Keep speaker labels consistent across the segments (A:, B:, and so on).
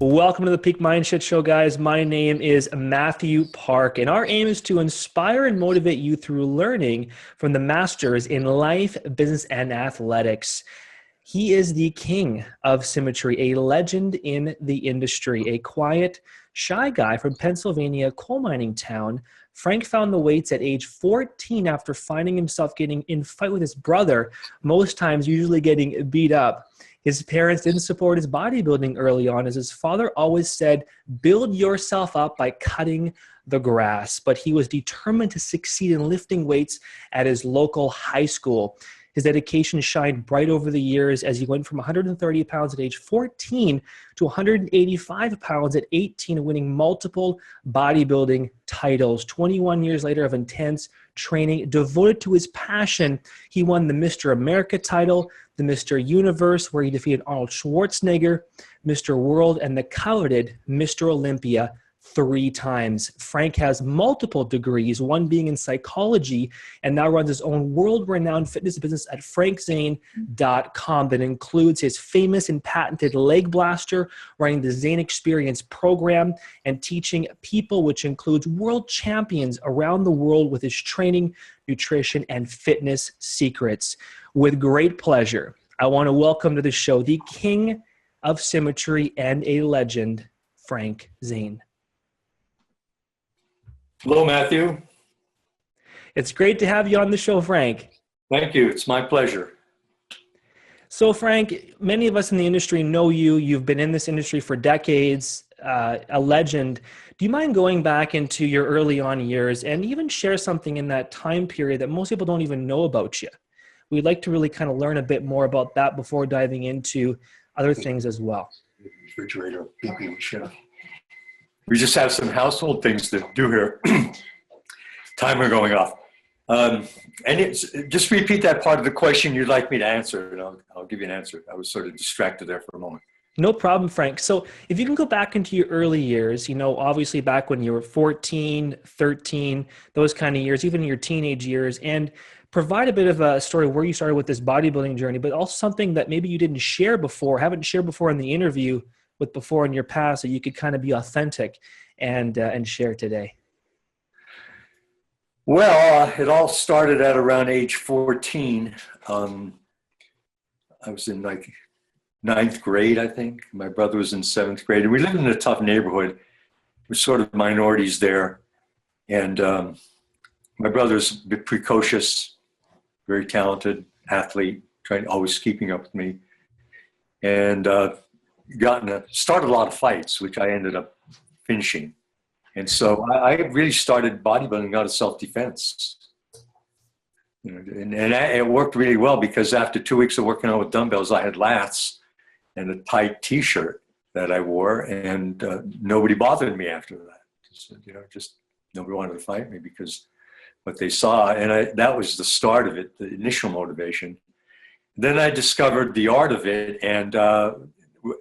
A: Welcome to the Peak Mindset Show, guys. My name is Matthew Park, and our aim is to inspire and motivate you through learning from the masters in life, business, and athletics. He is the king of symmetry, a legend in the industry, a quiet, shy guy from Pennsylvania, coal mining town. Frank found the weights at age 14 after finding himself getting in fight with his brother, most times usually getting beat up. His parents didn't support his bodybuilding early on, as his father always said, build yourself up by cutting the grass. But he was determined to succeed in lifting weights at his local high school. His dedication shined bright over the years as he went from 130 pounds at age 14 to 185 pounds at 18, winning multiple bodybuilding titles. 21 years later of intense training devoted to his passion, he won the Mr. America title, the Mr. Universe, where he defeated Arnold Schwarzenegg, Mr. World, and the coveted Mr. Olympia 3 times. Frank has multiple degrees, one being in psychology, and now runs his own world-renowned fitness business at frankzane.com that includes his famous and patented leg blaster, running the Zane Experience program, and teaching people, which includes world champions around the world, with his training, nutrition, and fitness secrets. With great pleasure, I want to welcome to the show the king of symmetry and a legend, Frank Zane.
B: Hello, Matthew.
A: It's great to have you on the show, Frank.
B: Thank you. It's my pleasure.
A: So, Frank, many of us in the industry know you. You've been in this industry for decades, a legend. Do you mind going back into your early on years and even share something in that time period that most people don't even know about you? We'd like to really kind of learn a bit more about that before diving into other things as well.
B: Refrigerator. We just have some household things to do here. Timer going off. And just repeat that part of the question you'd like me to answer, and I'll give you an answer. I was sort of distracted there for a moment.
A: No problem, Frank. So if you can go back into your early years, obviously back when you were 14, 13, those kind of years, even in your teenage years, and provide a bit of a story where you started with this bodybuilding journey, but also something that maybe you didn't share before, haven't shared before in the interview with before in your past, so you could kind of be authentic and share today.
B: Well, it all started at around age 14. I was in like 9th grade, I think. My brother was in 7th grade. And we lived in a tough neighborhood. We're sort of minorities there. And my brother's a bit precocious, very talented athlete, always keeping up with me. And started a lot of fights, which I ended up finishing. And so I really started bodybuilding out of self-defense. And it worked really well, because after 2 weeks of working out with dumbbells, I had lats and a tight t-shirt that I wore, and nobody bothered me after that. Just nobody wanted to fight me because what they saw, and that was the start of it, the initial motivation. Then I discovered the art of it, and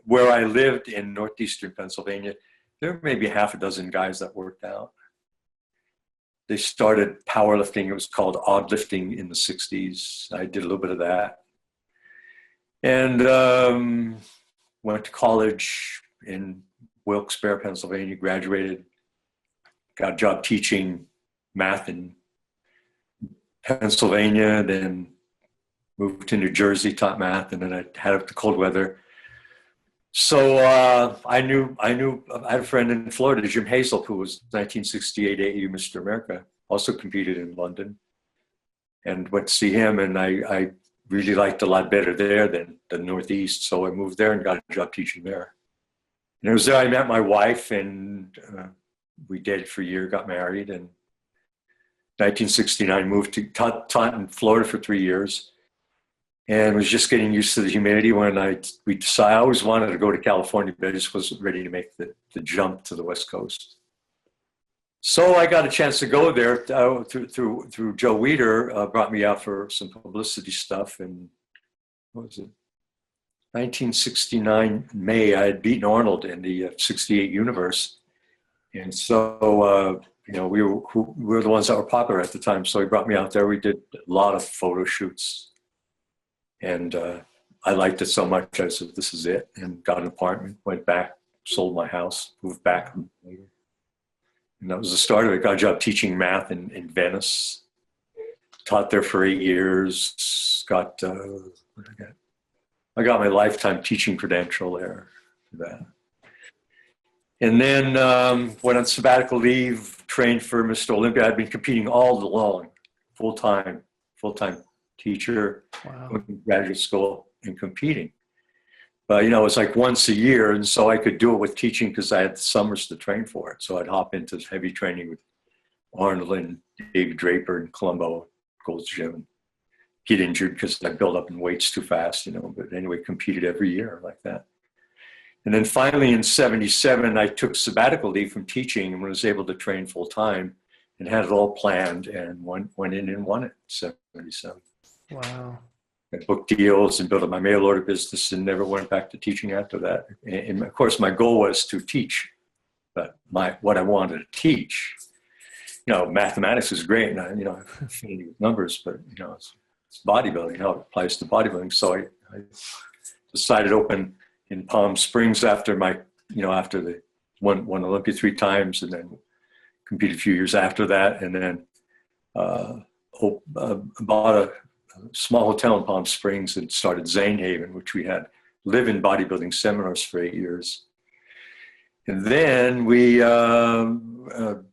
B: where I lived in northeastern Pennsylvania, there were maybe half a dozen guys that worked out. They started powerlifting. It was called odd lifting in the 60s. I did a little bit of that. And went to college in Wilkes-Barre, Pennsylvania, graduated, got a job teaching math in Pennsylvania, then moved to New Jersey, taught math, and then I had up to cold weather. So I had a friend in Florida, Jim Hazel, who was 1968 AU Mr. America, also competed in London, and went to see him, and I really liked a lot better there than the Northeast, so I moved there and got a job teaching there. And it was there I met my wife, and we dated for a year, got married, and 1969 moved to taught in Florida for 3 years. And was just getting used to the humidity when I always wanted to go to California, but I just wasn't ready to make the jump to the West Coast. So I got a chance to go there through Joe Weider, brought me out for some publicity stuff. And what was it? 1969 May, I had beaten Arnold in the 68 Universe. And so, we were the ones that were popular at the time. So he brought me out there. We did a lot of photo shoots. And I liked it so much, I said, this is it, and got an apartment, went back sold my house, moved back. And that was the start of it. Got a job teaching math in Venice. Taught there for 8 years. What did I get? I got my lifetime teaching credential there for that. And then went on sabbatical leave, trained for Mr. Olympia. I'd been competing all along, full-time teacher,
A: Wow.
B: went to graduate school and competing. But, you know, it was like once a year, and so I could do it with teaching because I had summers to train for it. So I'd hop into heavy training with Arnold and David Draper in Colombo, Gold's Gym, and get injured because I built up in weights too fast, you know. But anyway, competed every year like that. And then finally in 77, I took sabbatical leave from teaching and was able to train full time and had it all planned and went in and won it in 77.
A: Wow.
B: I booked deals and built up my mail order business and never went back to teaching after that. And of course, my goal was to teach, but what I wanted to teach, you know, mathematics is great, and I, you know, I'm affinity with numbers, but you know, it's bodybuilding, how it applies to bodybuilding. So I decided to open in Palm Springs after the won Olympia 3 times, and then competed a few years after that, and then bought a small hotel in Palm Springs and started Zane Haven, which we had live-in bodybuilding seminars for 8 years. And then we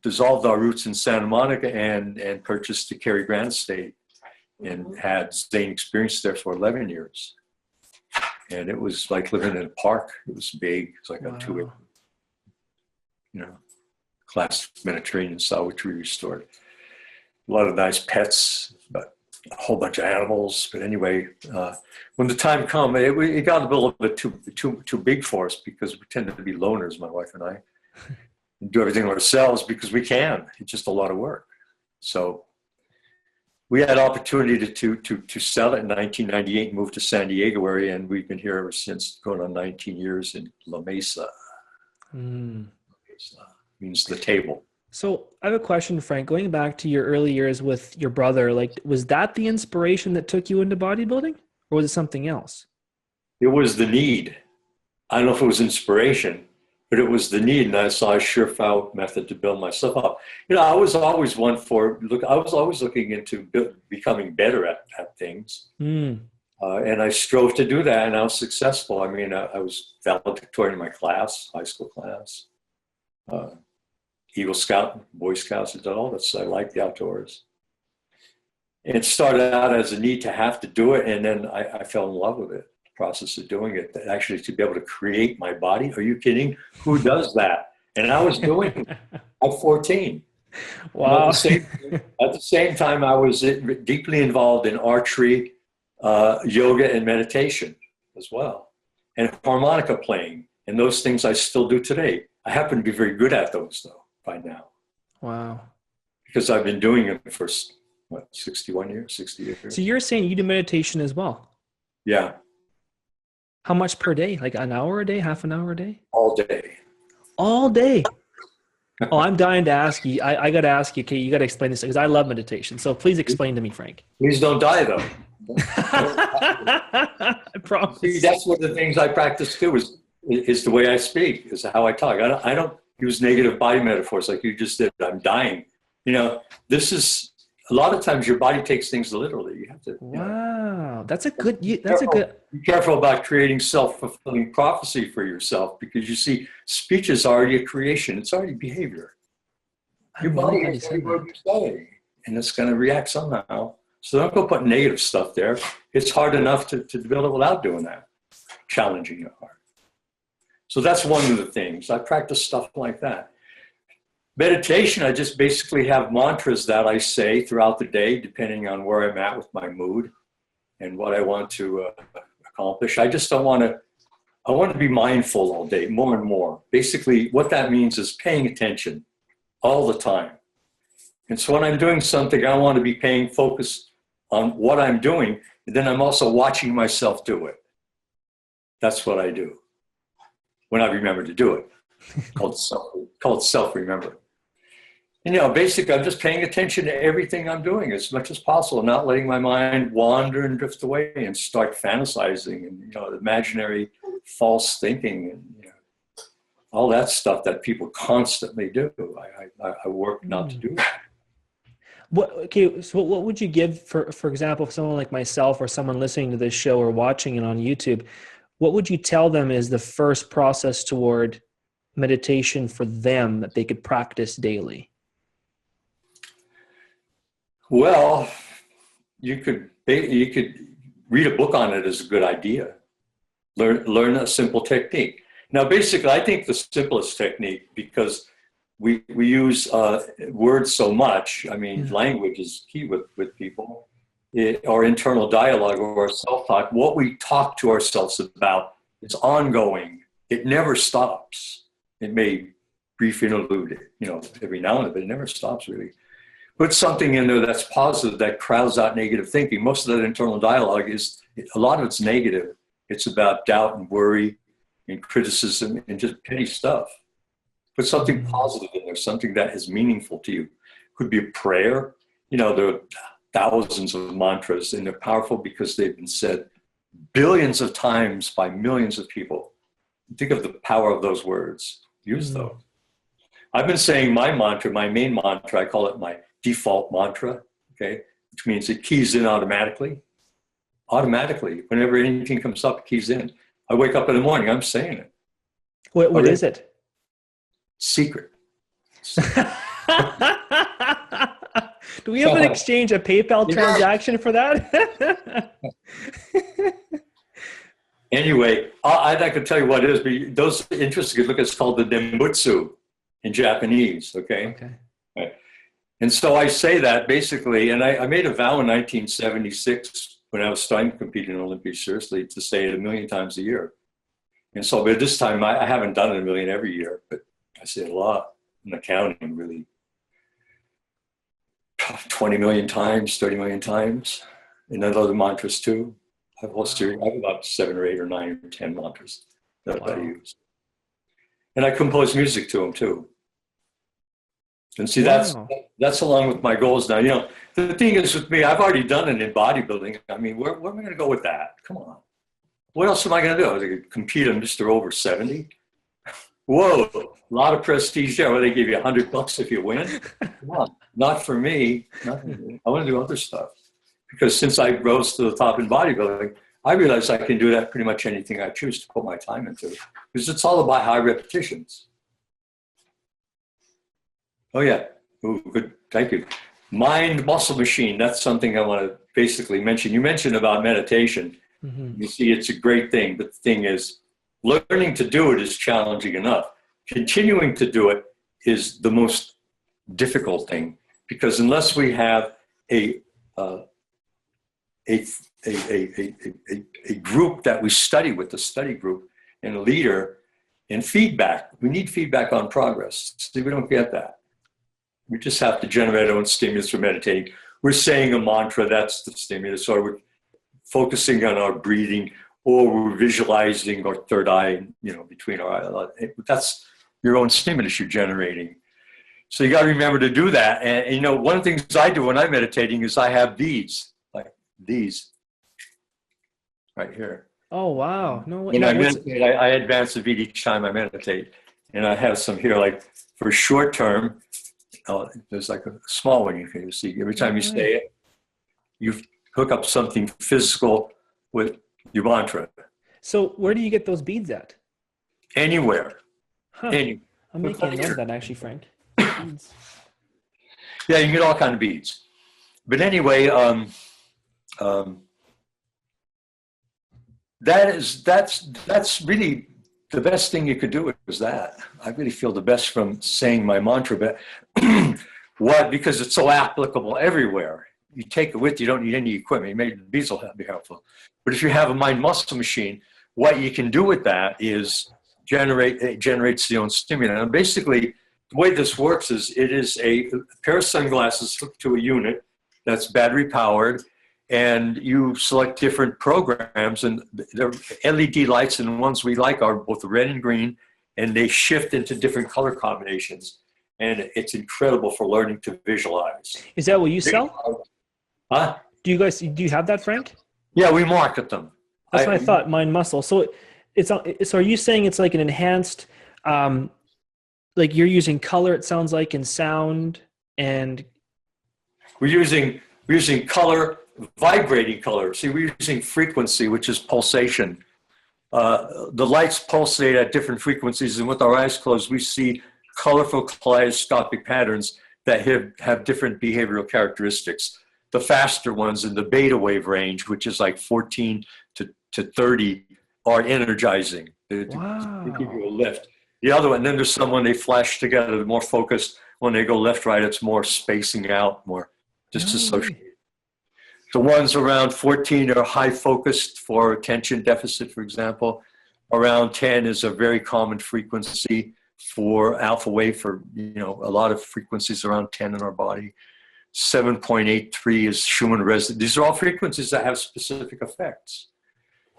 B: dissolved our roots in Santa Monica and purchased the Cary Grant estate and had Zane experience there for 11 years. And it was like living in a park. It was big. It was like a 2-acre, you know, classic Mediterranean style, which we restored. A lot of nice pets, but a whole bunch of animals. But anyway, when the time came, it got a little bit too big for us because we tended to be loners, my wife and I, and do everything ourselves because we can. It's just a lot of work. So we had opportunity to sell it in 1998 and move to San Diego area, and we've been here ever since, going on 19 years in La Mesa. Mesa means the table.
A: So I have a question, Frank. Going back to your early years with your brother, like, was that the inspiration that took you into bodybuilding, or was it something else?
B: It was the need. I don't know if it was inspiration, but it was the need, and I saw a surefire method to build myself up. You know, I was always looking into becoming better at things, and I strove to do that, and I was successful. I mean, I was valedictorian in my class, high school class. Eagle Scout, Boy Scouts, I did all this. I liked the outdoors. And it started out as a need to have to do it, and then I fell in love with it, the process of doing it. Actually, to be able to create my body. Are you kidding? Who does that? And I was doing it at 14.
A: Wow.
B: At the same time, I was deeply involved in archery, yoga, and meditation as well, and harmonica playing. And those things I still do today. I happen to be very good at those, though, by now.
A: Wow.
B: Because I've been doing it for, 60 years.
A: So you're saying you do meditation as well?
B: Yeah.
A: How much per day? Like an hour a day, half an hour a day?
B: All day.
A: All day? Oh, I'm dying to ask you. I got to ask you, okay, you got to explain this because I love meditation. So please explain to me, Frank.
B: Please don't die, though.
A: I promise.
B: See, that's one of the things I practice too, is the way I speak, is how I talk. I don't use negative body metaphors like you just did. I'm dying. You know, this is, a lot of times your body takes things literally. You have to.
A: Wow. That's a good.
B: Be careful about creating self-fulfilling prophecy for yourself, because you see, speech is already a creation. It's already behavior. Your body is what you say, and it's going to react somehow. So don't go put negative stuff there. It's hard enough to build it without doing that, challenging your heart. So that's one of the things. I practice stuff like that. Meditation, I just basically have mantras that I say throughout the day, depending on where I'm at with my mood and what I want to accomplish. I just don't want to, I want to be mindful all day, more and more. Basically, what that means is paying attention all the time. And so when I'm doing something, I want to be paying focus on what I'm doing, and then I'm also watching myself do it. That's what I do when I remember to do it. Called self-remember. And, you know, basically, I'm just paying attention to everything I'm doing as much as possible, not letting my mind wander and drift away and start fantasizing and, you know, imaginary false thinking. And, you know, all that stuff that people constantly do. I work not to do that.
A: So what would you give, for example, someone like myself or someone listening to this show or watching it on YouTube, what would you tell them is the first process toward meditation for them that they could practice daily?
B: Well, you could read a book on it is a good idea. Learn a simple technique. Now, basically, I think the simplest technique, because we use words so much. I mean, language is key with people. Our internal dialogue or our self-talk, what we talk to ourselves about, is ongoing. It never stops. It may brief interlude, every now and then, but it never stops really. Put something in there that's positive, that crowds out negative thinking. Most of that internal dialogue a lot of it's negative. It's about doubt and worry and criticism and just petty stuff. Put something positive in there, something that is meaningful to you. Could be a prayer. There are thousands of mantras, and they're powerful because they've been said billions of times by millions of people. Think of the power of those words. Use those. I've been saying my mantra, my main mantra, I call it my default mantra, okay, which means it keys in automatically. Automatically, whenever anything comes up, it keys in. I wake up in the morning, I'm saying it.
A: What is it?
B: Secret.
A: Do we have an exchange, a PayPal transaction for that?
B: Anyway, I can tell you what it is, but those interested could look, it's called the Nembutsu in Japanese, okay? Right. And so I say that basically, and I made a vow in 1976 when I was starting to compete in Olympia seriously to say it 1 million times a year. And so by this time, I haven't done it 1 million every year, but I say it a lot in accounting, really. 20 million times, 30 million times, and then other mantras too. I have a whole series. I have about 7 or 8 or 9 or 10 mantras that I use. And I compose music to them too. And see, that's along with my goals now. The thing is with me, I've already done it in bodybuilding. I mean, where am I going to go with that? Come on. What else am I going to do? I could compete on Mr. Over 70. Whoa, a lot of prestige there. Well, they give you $100 if you win. Come on, not for me. Not for me. I want to do other stuff. Because since I rose to the top in bodybuilding, I realized I can do that pretty much anything I choose to put my time into. Because it's all about high repetitions. Oh yeah, ooh, good, thank you. Mind muscle machine, that's something I want to basically mention. You mentioned about meditation. You see, it's a great thing, but the thing is, learning to do it is challenging enough. Continuing to do it is the most difficult thing, because unless we have a group that we study with, a study group and a leader, and feedback, we need feedback on progress. See, we don't get that. We just have to generate our own stimulus for meditating. We're saying a mantra, that's the stimulus, or we're focusing on our breathing, or we're visualizing our third eye, between our eyes. That's your own stimulus you're generating. So you got to remember to do that. And, one of the things I do when I'm meditating is I have beads, like these, right here.
A: Oh, wow. No,
B: I meditate, I advance the bead each time I meditate. And I have some here, like for short term, there's like a small one you can see. Every time you say it, you hook up something physical with your mantra.
A: So where do you get those beads at?
B: Anywhere.
A: I'm making a note of that actually, Frank. Beads.
B: Yeah, you can get all kinds of beads. But anyway, that's really the best thing you could do is that. I really feel the best from saying my mantra, but because it's so applicable everywhere. You take it with you, don't need any equipment. Maybe the beads will be helpful. But if you have a mind muscle machine, what you can do with that is it generates the own stimulant. And basically, the way this works is it is a pair of sunglasses hooked to a unit that's battery powered, and you select different programs, and they're LED lights, and the ones we like are both red and green, and they shift into different color combinations. And it's incredible for learning to visualize.
A: Is that what you sell?
B: Huh?
A: Do you have that, Frank?
B: Yeah, we market them.
A: That's what I thought, mind muscle. So are you saying it's like an enhanced Um, like you're using color, it sounds like, and sound, and
B: we're using color, vibrating color. See, we're using frequency, which is pulsation. The lights pulsate at different frequencies, and with our eyes closed, we see colorful kaleidoscopic patterns that have different behavioral characteristics. The faster ones in the beta wave range, which is like 14 to 30, are energizing. They give you a lift. The other one, then there's some when they flash together, they're more focused. When they go left, right, it's more spacing out, more disassociated. The ones around 14 are high focused for attention deficit, for example. Around 10 is a very common frequency for alpha wave, for, a lot of frequencies around 10 in our body. 7.83 is Schumann resonance. These are all frequencies that have specific effects.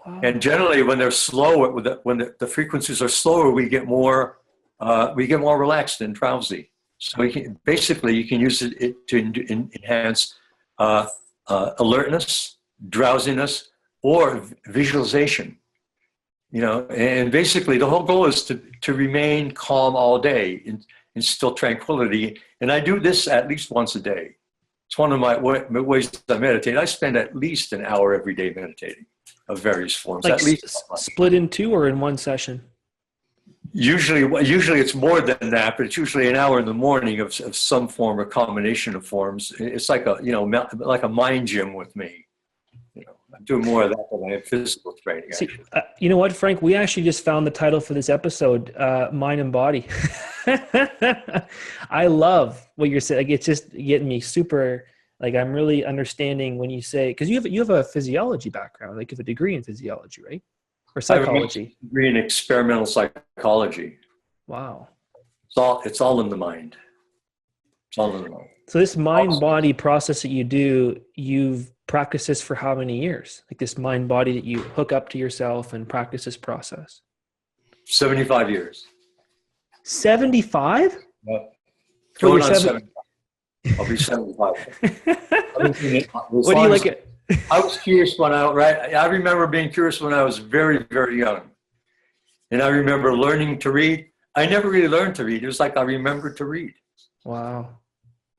B: Wow. And generally, when they're slower, when the frequencies are slower, we get more relaxed and drowsy. So you can use it to enhance alertness, drowsiness, or visualization. And basically the whole goal is to remain calm all day, instill tranquility. And I do this at least once a day. It's one of my ways I meditate. I spend at least an hour every day meditating of various forms.
A: Like
B: at least
A: split in two or in one session?
B: Usually it's more than that, but it's usually an hour in the morning of some form or combination of forms. It's like a mind gym with me. I'm doing more of that than I am physical training.
A: See, you know what, Frank? We actually just found the title for this episode, Mind and Body. I love what you're saying. Like, it's just getting me super, like, I'm really understanding when you say, because you have a physiology background, like you have a degree in physiology, right? Or psychology.
B: I have a degree in experimental psychology.
A: Wow.
B: It's all in the mind. It's all in the mind.
A: So this mind-body process that you do, you've practiced this for how many years? Like this mind-body that you hook up to yourself and practice this process?
B: 75 years.
A: 75?
B: Yep. Going on 75. I'll be 75.
A: What do you like it?
B: I was curious I remember being curious when I was very, very young. And I remember learning to read. I never really learned to read. It was like I remembered to read.
A: Wow.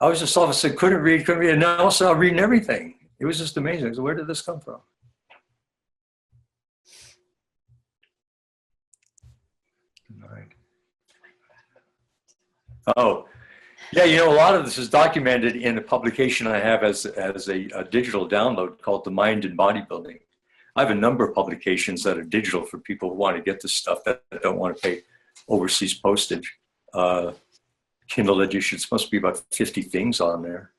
A: I
B: was just all of a sudden couldn't read. And now also I'm reading everything. It was just amazing. So where did this come from? Right. Oh, yeah. A lot of this is documented in a publication I have as a digital download called The Mind and Bodybuilding. I have a number of publications that are digital for people who want to get this stuff that don't want to pay overseas postage. Kindle editions must be about 50 things on there.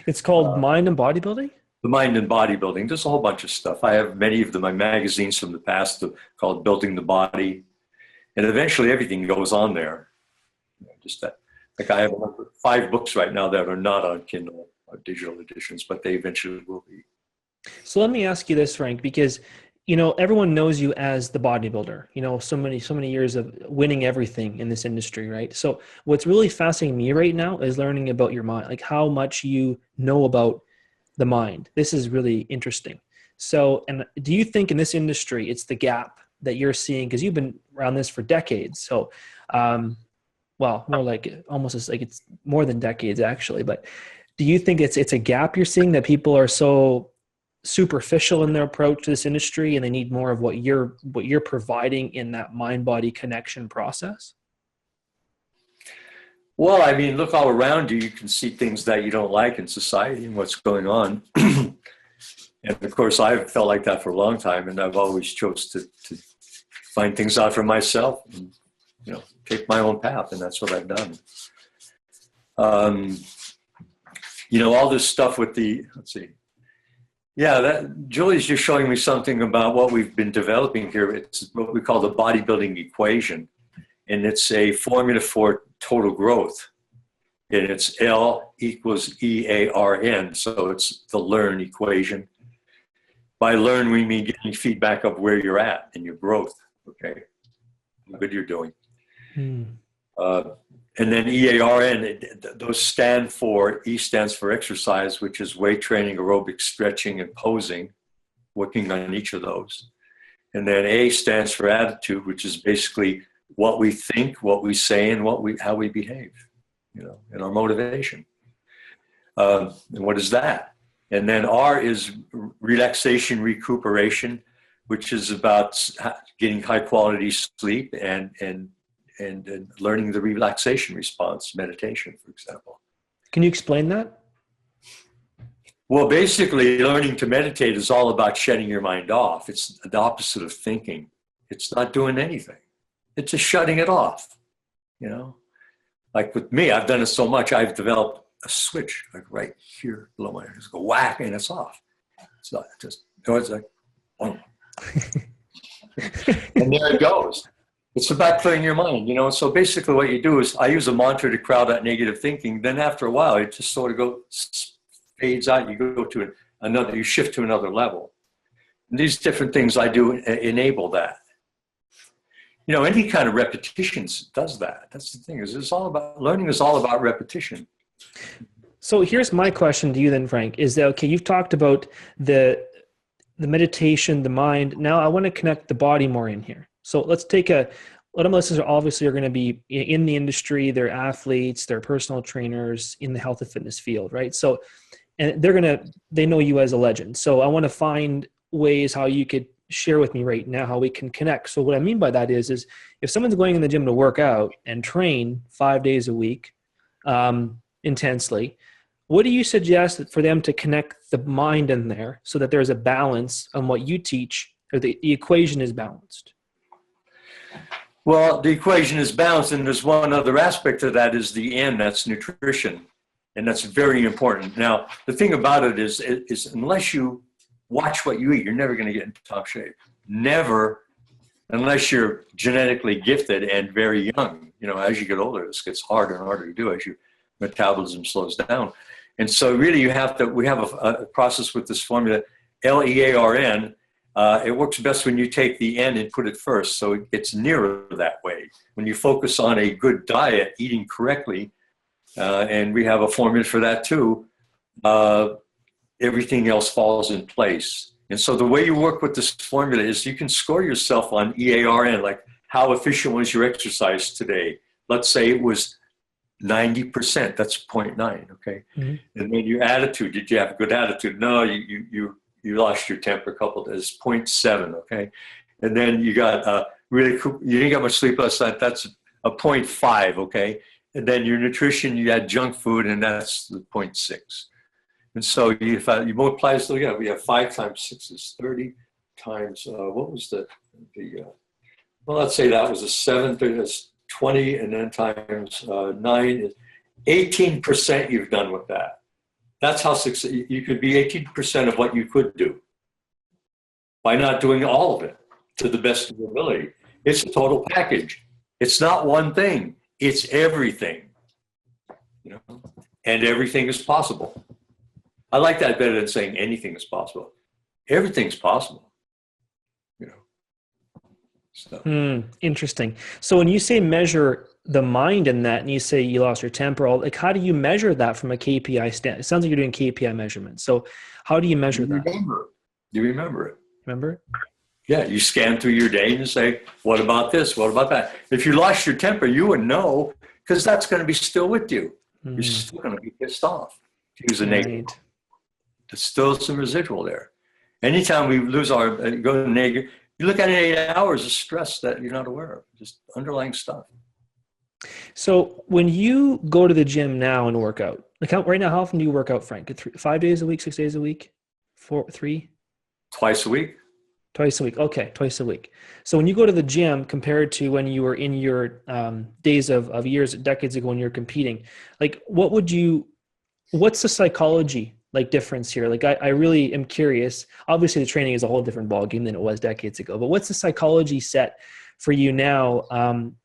A: It's called Mind and Bodybuilding?
B: The Mind and Bodybuilding. There's a whole bunch of stuff. I have many of my magazines from the past called Building the Body. And eventually everything goes on there. Just that. Like I have 5 books right now that are not on Kindle or digital editions, but they eventually will be. So
A: let me ask you this, Frank, because everyone knows you as the bodybuilder, so many years of winning everything in this industry, right? So what's really fascinating me right now is learning about your mind, like how much you know about the mind. This is really interesting. So, and do you think in this industry, it's the gap that you're seeing, because you've been around this for decades. So, well, more like almost as like it's more than decades actually, but do you think it's a gap you're seeing, that people are so superficial in their approach to this industry and they need more of what you're providing in that mind-body connection process?
B: Well, I mean, look all around you. You can see things that you don't like in society and what's going on. And of course, I've felt like that for a long time, and I've always chose to find things out for myself and, take my own path, and that's what I've done. All this stuff with let's see. Yeah, Julie's just showing me something about what we've been developing here. It's what we call the bodybuilding equation. And it's a formula for total growth. And it's L equals EARN. So it's the LEARN equation. By learn, we mean getting feedback of where you're at in your growth. Okay. How good you're doing. And then EARN, those stand for, E stands for exercise, which is weight training, aerobic stretching, and posing, working on each of those. And then A stands for attitude, which is basically what we think, what we say, and how we behave, and our motivation. And what is that? And then R is relaxation, recuperation, which is about getting high quality sleep and learning the relaxation response, meditation, for example.
A: Can you explain that?
B: Well, basically, learning to meditate is all about shutting your mind off. It's the opposite of thinking. It's not doing anything. It's just shutting it off. Like with me, I've done it so much, I've developed a switch like right here below my ears, go whack, and it's off. It's not just, it's like, boom. And there it goes. It's about clearing your mind, So basically what you do is I use a mantra to crowd out negative thinking. Then after a while, it just sort of fades out. You go to another, you shift to another level. And these different things I do enable that. Any kind of repetitions does that. That's the thing, learning is all about repetition.
A: So here's my question to you then, Frank, is that, okay, you've talked about the meditation, the mind. Now I want to connect the body more in here. So let's take a lot of listeners obviously are going to be in the industry, they're athletes, they're personal trainers in the health and fitness field, right? So, and they know you as a legend. So I want to find ways how you could share with me right now how we can connect. So what I mean by that is if someone's going in the gym to work out and train 5 days a week, intensely, what do you suggest for them to connect the mind in there so that there's a balance on what you teach, or the equation is balanced?
B: Well, the equation is balanced, and there's one other aspect of that is the N, that's nutrition, and that's very important. Now, the thing about it is unless you watch what you eat, you're never going to get in top shape. Never, unless you're genetically gifted and very young. As you get older, this gets harder and harder to do as your metabolism slows down. And so really we have a process with this formula, LEARN. It works best when you take the N and put it first, so it gets nearer that way. When you focus on a good diet, eating correctly, and we have a formula for that too, everything else falls in place. And so the way you work with this formula is you can score yourself on EARN, like how efficient was your exercise today? Let's say it was 90%, that's 0.9, okay? Mm-hmm. And then your attitude, did you have a good attitude? No, you lost your temper a couple of days, 0.7, okay? And then you got you didn't get much sleep last night, that's a 0.5, okay? And then your nutrition, you had junk food, and that's the 0.6. And so you multiply this together, we have 5 times 6 is 30 times, what was well, let's say that was a 7, that's 20, and then times 9 is 18% you've done with that. That's how you could be 18% of what you could do by not doing all of it to the best of your ability. It's a total package. It's not one thing. It's everything. And everything is possible. I like that better than saying anything is possible. Everything's possible. So.
A: Interesting. So when you say measure the mind in that, and you say you lost your temper, how do you measure that from a KPI standpoint? It sounds like you're doing KPI measurements. So how do you measure that?
B: You remember it.
A: Remember it?
B: Yeah, you scan through your day and say, what about this? What about that? If you lost your temper, you would know, because that's going to be still with you. You're still going to be pissed off. To use a negative. There's still some residual there. Anytime we lose go to negative, you look at 8 hours of stress that you're not aware of, just underlying stuff.
A: So when you go to the gym now and work out, right now, how often do you work out, Frank? 5 days a week, 6 days a week, 3?
B: Twice a week.
A: Twice a week. Okay, twice a week. So when you go to the gym compared to when you were in your days of years, decades ago when you're competing, what's the psychology difference here? I really am curious. Obviously the training is a whole different ballgame than it was decades ago, but what's the psychology set for you now?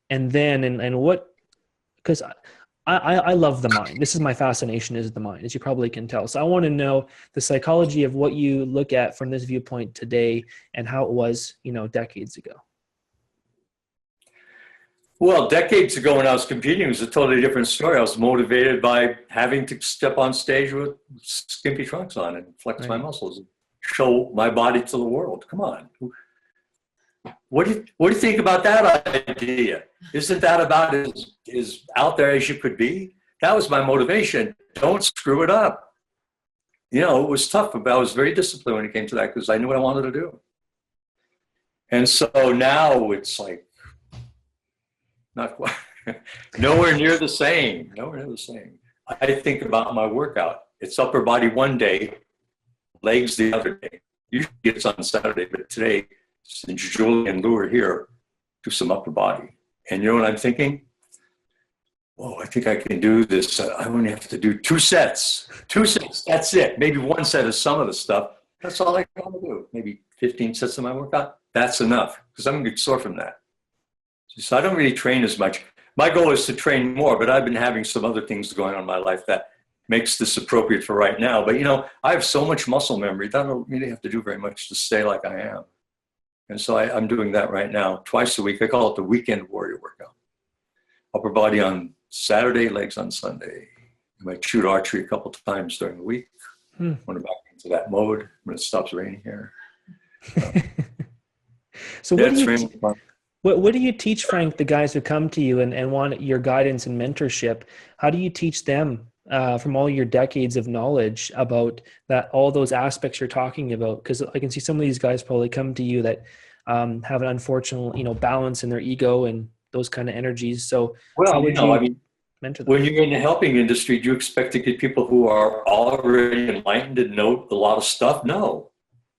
A: And what, because I love the mind. This is my fascination, is the mind, as you probably can tell. So I want to know the psychology of what you look at from this viewpoint today and how it was, decades ago.
B: Well, decades ago when I was competing, it was a totally different story. I was motivated by having to step on stage with skimpy trunks on and flex my muscles and show my body to the world. Come on. What do you think about that idea? Isn't that about as out there as you could be? That was my motivation. Don't screw it up. You know, it was tough, but I was very disciplined when it came to that because I knew what I wanted to do. And so now it's like not quite, nowhere near the same. Nowhere near the same. I think about my workout. It's upper body one day, legs the other day. Usually it's on Saturday, but today, since Julie and Lou are here, do some upper body. And you know what I'm thinking? Oh, I think I can do this. I only have to do 2 sets. 2 sets, that's it. Maybe 1 set of some of the stuff. That's all I want to do. Maybe 15 sets of my workout. That's enough because I'm going to get sore from that. So I don't really train as much. My goal is to train more, but I've been having some other things going on in my life that makes this appropriate for right now. But, you know, I have so much muscle memory that I don't really have to do very much to stay like I am. And so I'm doing that right now, twice a week. I call it the weekend warrior workout. Upper body on Saturday, legs on Sunday. I might shoot archery a couple of times during the week. When I'm back into that mode, when it stops raining here.
A: So what do you teach, Frank, the guys who come to you and want your guidance and mentorship? How do you teach them from all your decades of knowledge about that, all those aspects you're talking about? Because I can see some of these guys probably come to you that have an unfortunate, you know, balance in their ego and those kind of energies. So
B: well,
A: how would you mentor them?
B: When you're in the helping industry, do you expect to get people who are already enlightened and know a lot of stuff? No.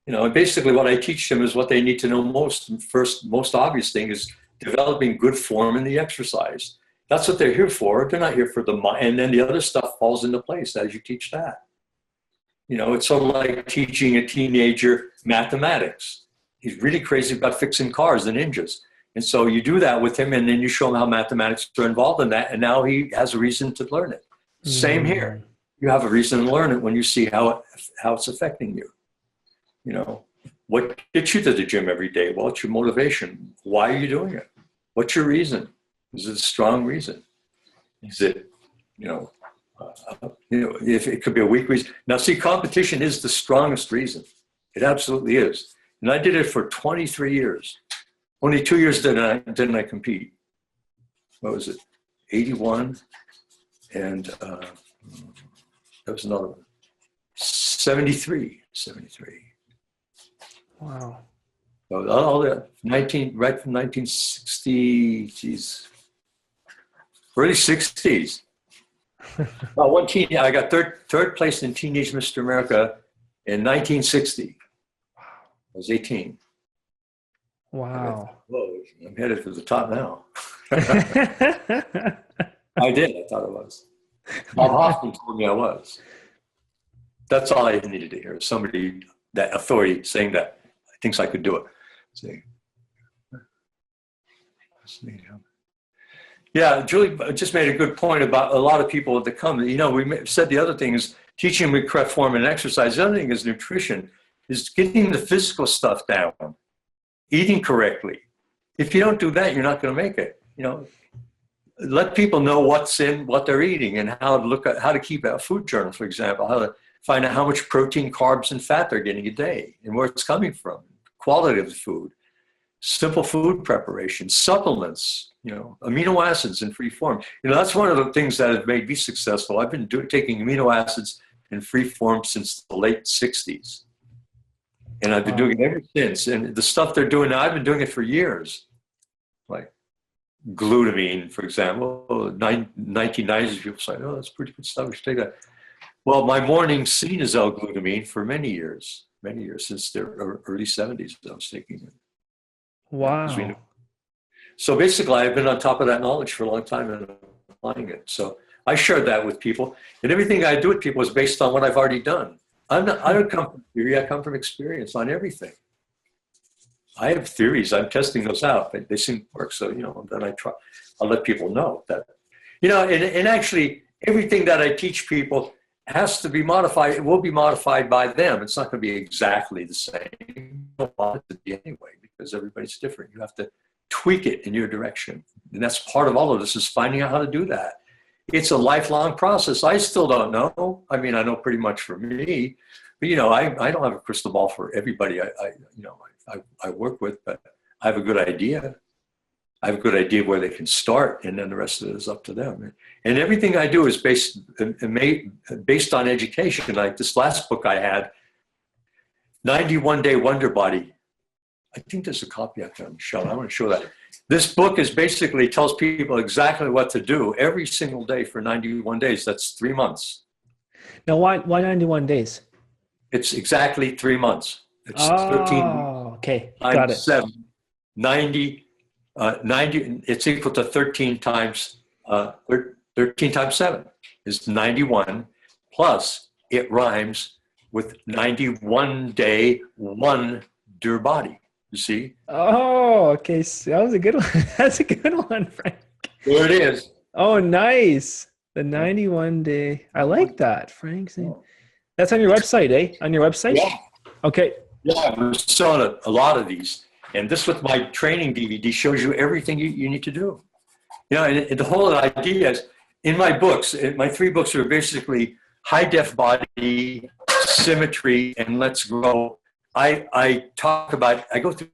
B: You know, and basically what I teach them is what they need to know most. And first, most obvious thing is developing good form in the exercise. That's what they're here for. They're not here for the mind. And then the other stuff falls into place as you teach that. You know, it's sort of like teaching a teenager mathematics. He's really crazy about fixing cars, the ninjas. And so you do that with him, and then you show him how mathematics are involved in that, and now he has a reason to learn it. Same here. You have a reason to learn it when you see how it's affecting you. You know, what gets you to the gym every day? Well, it's your motivation. Why are you doing it? What's your reason? Is it a strong reason? Is it, if it could be a weak reason. Now, see, competition is the strongest reason. It absolutely is. And I did it for 23 years. Only 2 years didn't I compete. What was it? 81, and that was another one. 73.
A: Wow.
B: So all that, right from 1960, geez, early 60s. One teen, I got third place in Teenage Mr. America in 1960. I was 18.
A: Wow.
B: Whoa, I'm headed for the top now. I did. I thought I was. Bob Hoffman told me I was. That's all I needed to hear. Somebody, that authority, saying that thinks I could do it. See. Yeah, Julie just made a good point about a lot of people that come. You know, we said the other thing is teaching them the correct form and exercise. The other thing is nutrition, is getting the physical stuff down, eating correctly. If you don't do that, you're not going to make it. You know, let people know what's in what they're eating and how to keep a food journal, for example, how to find out how much protein, carbs, and fat they're getting a day and where it's coming from, quality of the food, simple food preparation, supplements, you know, amino acids in free form. You know, that's one of the things that have made me successful. I've been taking amino acids in free form since the late 60s. And I've been doing it ever since. And the stuff they're doing now, I've been doing it for years. Like glutamine, for example, 1990s, people say, oh, that's pretty good stuff. We should take that. Well, my morning scene is L-glutamine for many years, since the early 70s I was taking it.
A: Wow.
B: So basically, I've been on top of that knowledge for a long time and applying it. So I shared that with people. And everything I do with people is based on what I've already done. I don't come from theory, I come from experience on everything. I have theories, I'm testing those out. They seem to work, so, you know, then I'll let people know that, you know, and actually everything that I teach people has to be modified. It will be modified by them. It's not going to be exactly the same. You don't want it to be anyway, because everybody's different. You have to tweak it in your direction. And that's part of all of this, is finding out how to do that. It's a lifelong process. I still don't know. I mean, I know pretty much for me, but, you know, I don't have a crystal ball for everybody I work with, but I have a good idea. I have a good idea where they can start, and then the rest of it is up to them. And everything I do is based on education. Like this last book I had, 91 Day Wonder Body. I think there's a copy out there on the shelf. I want to show that. This book is basically tells people exactly what to do every single day for 91 days. That's 3 months.
A: Now, why 91 days?
B: It's exactly 3 months. It's 13
A: okay. Got it.
B: 7, 90, 90, it's equal to 13 times 7 is 91, plus it rhymes with 91 day wonder body. You see?
A: Oh, okay. So that was a good one. That's a good one, Frank.
B: There it is.
A: Oh, nice. The 91 day. I like that, Frank. That's on your website, eh? On your website?
B: Yeah.
A: Okay.
B: Yeah, we're selling a lot of these. And this with my training DVD shows you everything you need to do. You know, and the whole idea is, in my books, my 3 books are basically high def body, symmetry, and let's grow. I go through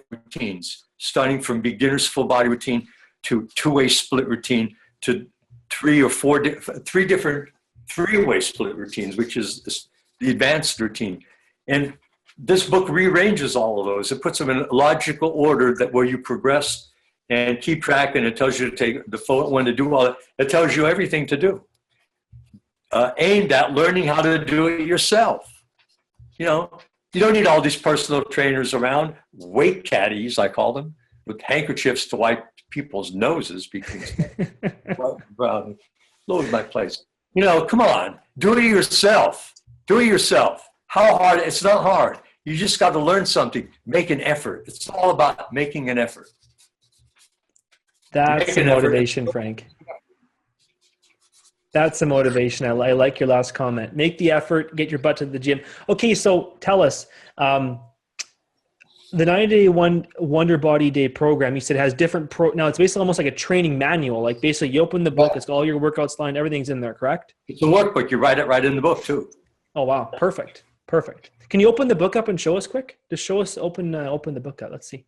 B: routines, starting from beginner's full body routine to 2-way split routine to 3 different 3-way split routines, which is the advanced routine. And this book rearranges all of those. It puts them in a logical order where you progress and keep track, and it tells you to take the photo when to do all that. It tells you everything to do. Aimed at learning how to do it yourself. You know, you don't need all these personal trainers around, weight caddies, I call them, with handkerchiefs to wipe people's noses because all over my place. You know, come on, do it yourself. Do it yourself. How hard? It's not hard. You just got to learn something. Make an effort. It's all about making an effort.
A: That's the motivation, Frank. That's the motivation. I like your last comment. Make the effort, get your butt to the gym. Okay, so tell us, the 90-day Wonder Body Day program, you said has different now it's basically almost like a training manual. Like basically you open the book, it's got all your workouts lined, everything's in there, correct?
B: It's a workbook. You write it right in the book too.
A: Oh, wow. Perfect. Perfect. Can you open the book up and show us quick? Just show us, open the book up. Let's see.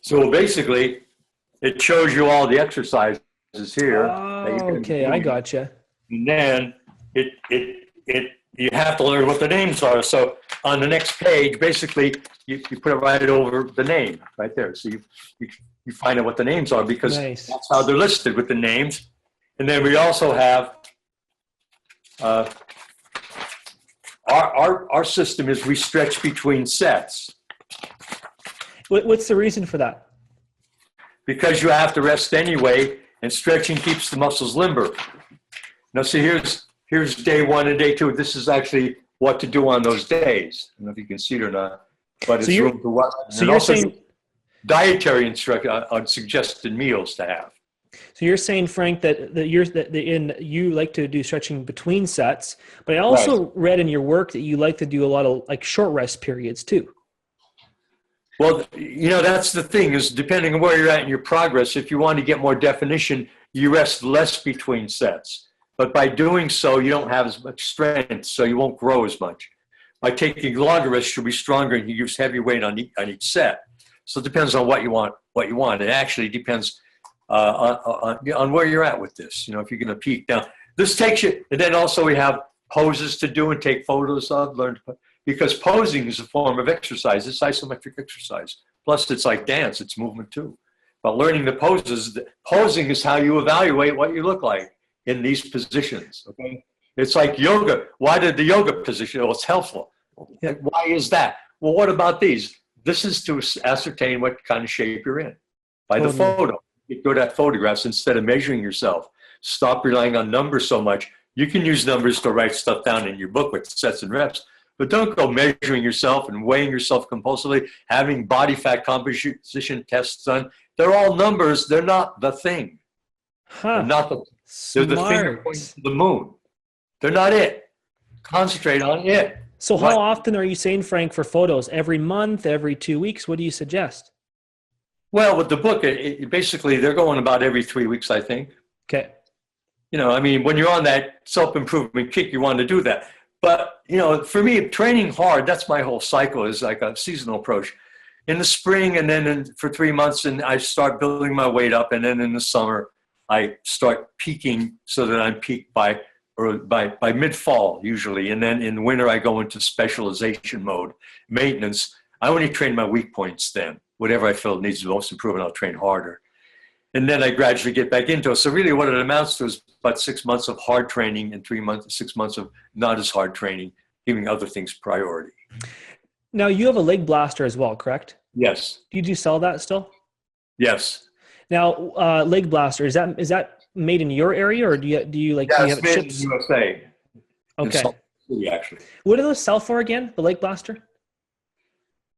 B: So basically, it shows you all the exercises here.
A: Oh, okay. I gotcha.
B: And then you have to learn what the names are. So on the next page, basically, you put it right over the name right there. So you find out what the names are because
A: Nice.
B: That's how they're listed with the names. And then we also have our system is we stretch between sets.
A: What's the reason for that?
B: Because you have to rest anyway, and stretching keeps the muscles limber. Now, see, here's day 1 and day 2. This is actually what to do on those days. I don't know if you can see it or not, but it's room to what.
A: So you're saying
B: dietary instruction on suggested meals to have.
A: So you're saying, Frank, that you like to do stretching between sets, but I also read in your work that you like to do a lot of like short rest periods too.
B: Well, you know, that's the thing is depending on where you're at in your progress, if you want to get more definition, you rest less between sets. But by doing so, you don't have as much strength, so you won't grow as much. By taking longer rests, you'll be stronger and you use heavy weight on each set. So it depends on what you want. It actually depends on where you're at with this. You know, if you're going to peak. Now, this takes you, and then also we have poses to do and take photos of, because posing is a form of exercise. It's isometric exercise. Plus, it's like dance. It's movement too. But learning the poses, posing is how you evaluate what you look like in these positions. Okay, it's like yoga. Why did the yoga position? Well, it's helpful. Why is that? Well, what about these? This is to ascertain what kind of shape you're in by the photo. You go to photographs instead of measuring yourself. Stop relying on numbers so much. You can use numbers to write stuff down in your book with sets and reps, but don't go measuring yourself and weighing yourself compulsively, having body fat composition tests done. They're all numbers. They're not the thing. They're not they're the finger pointing to the moon. They're not it. Concentrate on it.
A: So how often are you saying, Frank, for photos? Every month, every 2 weeks? What do you suggest?
B: Well, with the book, basically they're going about every 3 weeks, I think.
A: Okay.
B: You know, I mean, when you're on that self-improvement kick, you want to do that. But, you know, for me, training hard, that's my whole cycle, is like a seasonal approach. In the spring, and then for 3 months, and I start building my weight up. And then in the summer, I start peaking so that I'm peaked by mid-fall usually. And then in the winter, I go into specialization mode, maintenance. I only train my weak points then. Whatever I feel needs the most improvement, I'll train harder. And then I gradually get back into it. So really what it amounts to is about 6 months of hard training and 6 months of not as hard training, giving other things priority.
A: Now you have a leg blaster as well, correct?
B: Yes.
A: Do you sell that still?
B: Yes.
A: Now, leg blaster, is that made in your area, or do you have it
B: made
A: shipped?
B: in the USA.
A: Okay.
B: In Salt Lake City, actually.
A: What do those sell for again, the leg blaster?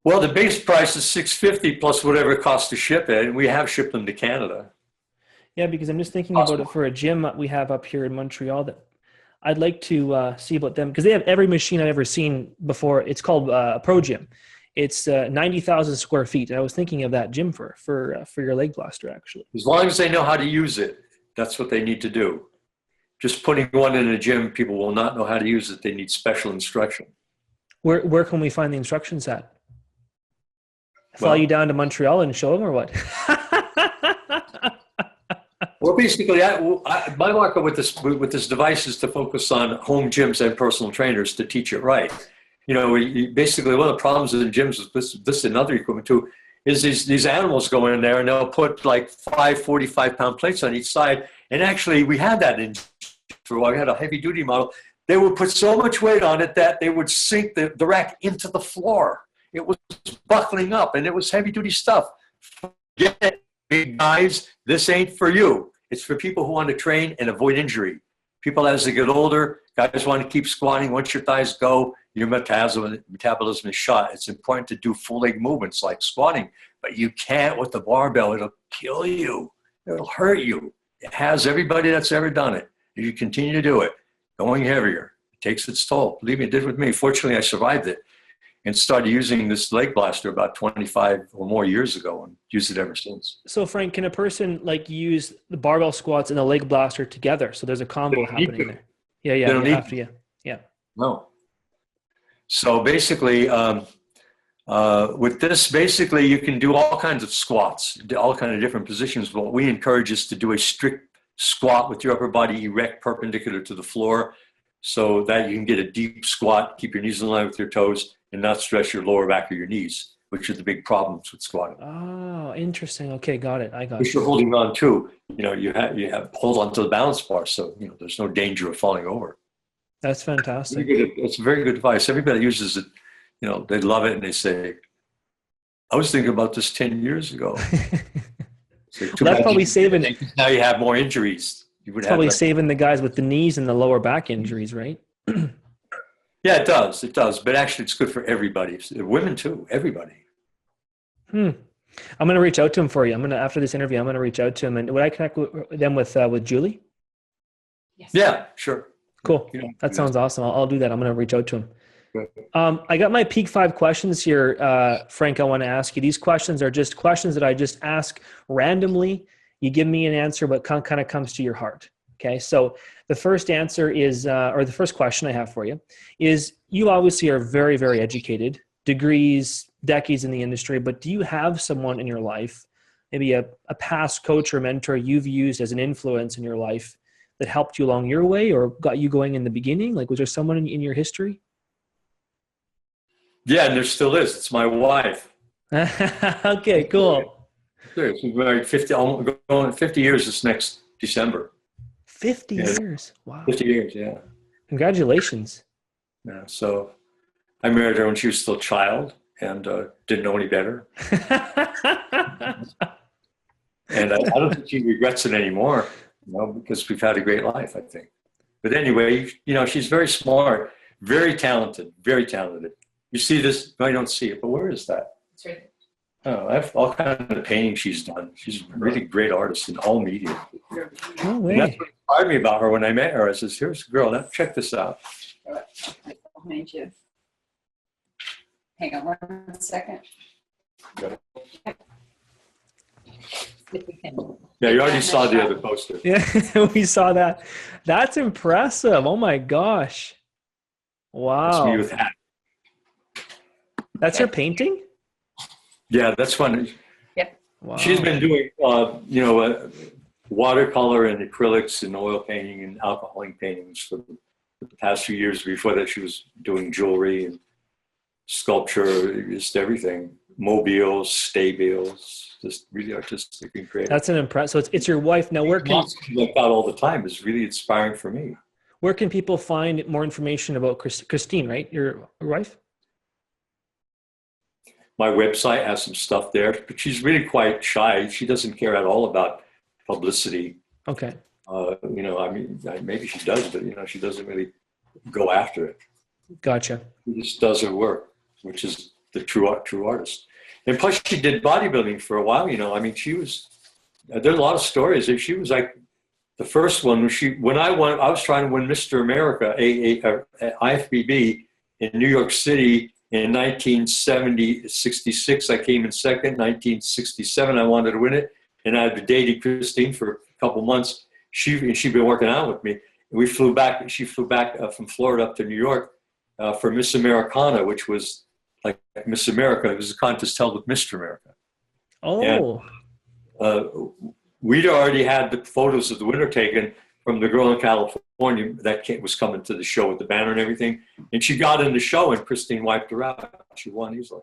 B: Well, the base price is $650 plus whatever it costs to ship it, and we have shipped them to Canada.
A: Yeah, because I'm just thinking about it for a gym we have up here in Montreal that I'd like to see about them, because they have every machine I've ever seen before. It's called a Pro Gym. It's 90,000 square feet. And I was thinking of that gym for your leg blaster, actually.
B: As long as they know how to use it, that's what they need to do. Just putting one in a gym, people will not know how to use it. They need special instruction.
A: Where can we find the instructions at? Fly you down to Montreal and show them, or what?
B: Well, basically, my market with this device is to focus on home gyms and personal trainers to teach it right. You know, basically one of the problems in gyms with this and other equipment too is these animals go in there and they'll put like 5 45-pound plates on each side. And actually, we had that in for a while. We had a heavy-duty model. They would put so much weight on it that they would sink the rack into the floor. It was buckling up, and it was heavy-duty stuff. Forget it, big guys. This ain't for you. It's for people who want to train and avoid injury. People as they get older, guys want to keep squatting. Once your thighs go, your metabolism is shot. It's important to do full leg movements like squatting, but you can't with the barbell. It'll kill you. It'll hurt you. It has everybody that's ever done it. If you continue to do it, going heavier, it takes its toll. Believe me, it did with me. Fortunately, I survived it and started using this leg blaster about 25 or more years ago and used it ever since.
A: So Frank, can a person like use the barbell squats and the leg blaster together? So there's a combo happening there. Yeah.
B: No. So basically, with this, basically you can do all kinds of squats, all kinds of different positions. What we encourage is to do a strict squat with your upper body erect, perpendicular to the floor, so that you can get a deep squat, keep your knees in line with your toes, and not stress your lower back or your knees, which are the big problems with squatting.
A: Oh, interesting. Okay, got it. I got it.
B: Which you're holding on to. You know, you have hold on to the balance bar, so you know there's no danger of falling over.
A: That's fantastic.
B: It's a very good advice. Everybody uses it. You know, they love it, and they say, "I was thinking about this 10 years ago." So
A: that's probably saving it.
B: Now you have more injuries.
A: Probably saving the guys with the knees and the lower back injuries, right?
B: Yeah, it does. It does. But actually, it's good for everybody. Women too. Everybody.
A: I'm going to reach out to him for you. After this interview, I'm going to reach out to him. And would I connect them with Julie?
B: Yes. Yeah, sure.
A: Cool. That sounds awesome. I'll do that. I'm going to reach out to him. I got my peak 5 questions here, Frank. I want to ask you. These questions are just questions that I just ask randomly. You give me an answer, but kind of comes to your heart. Okay. So the first answer is, or the first question I have for you is, you obviously are very, very educated, degrees, decades in the industry, but do you have someone in your life, maybe a past coach or mentor you've used as an influence in your life that helped you along your way or got you going in the beginning? Like, was there someone in your history?
B: Yeah, and there still is. It's my wife.
A: Okay, cool.
B: We've been married 50 years this next December.
A: 50 years. Wow.
B: 50 years, yeah.
A: Congratulations.
B: Yeah, so I married her when she was still a child and didn't know any better. And I don't think she regrets it anymore, because we've had a great life, I think. But anyway, she's very smart, very talented, very talented. You see this? I don't see it, but where is that?
C: It's right.
B: Oh, I have all kinds of painting she's done. She's a really great artist in all media.
A: No way.
B: And that's what inspired me about her when I met her. I says, here's a girl. Now check this out.
C: Behind you. Hang on 1 second.
B: Yeah, you already saw the other poster.
A: Yeah, we saw that. That's impressive. Oh my gosh.
B: That's me
A: Wow.
B: with hat.
A: That's her painting?
B: Yeah, that's one.
C: Yep.
A: Wow.
B: She's been doing, watercolor and acrylics and oil painting and alcohol ink paintings for the past few years. Before that, she was doing jewelry and sculpture, just everything. Mobiles, stabiles, just really artistic and creative.
A: That's an impress. So it's your wife. Now, where can
B: Like that all the time is really inspiring for me.
A: where can people find more information about Castine, right? Your wife?
B: My website has some stuff there, but she's really quite shy. She doesn't care at all about publicity.
A: Okay.
B: Maybe she does, but she doesn't really go after it.
A: Gotcha.
B: She just does her work, which is the true artist. And plus, she did bodybuilding for a while. She was. There's a lot of stories. She was like the first one. I was trying to win Mr. America, IFBB in New York City. In 1966, I came in second. 1967, I wanted to win it, and I had been dating Castine for a couple months. She'd been working out with me. We flew back. She flew back from Florida up to New York for Miss Americana, which was like Miss America. It was a contest held with Mr. America.
A: Oh.
B: And, we'd already had the photos of the winner taken from the girl in California that was coming to the show with the banner and everything. And she got in the show and Castine wiped her out. She won easily.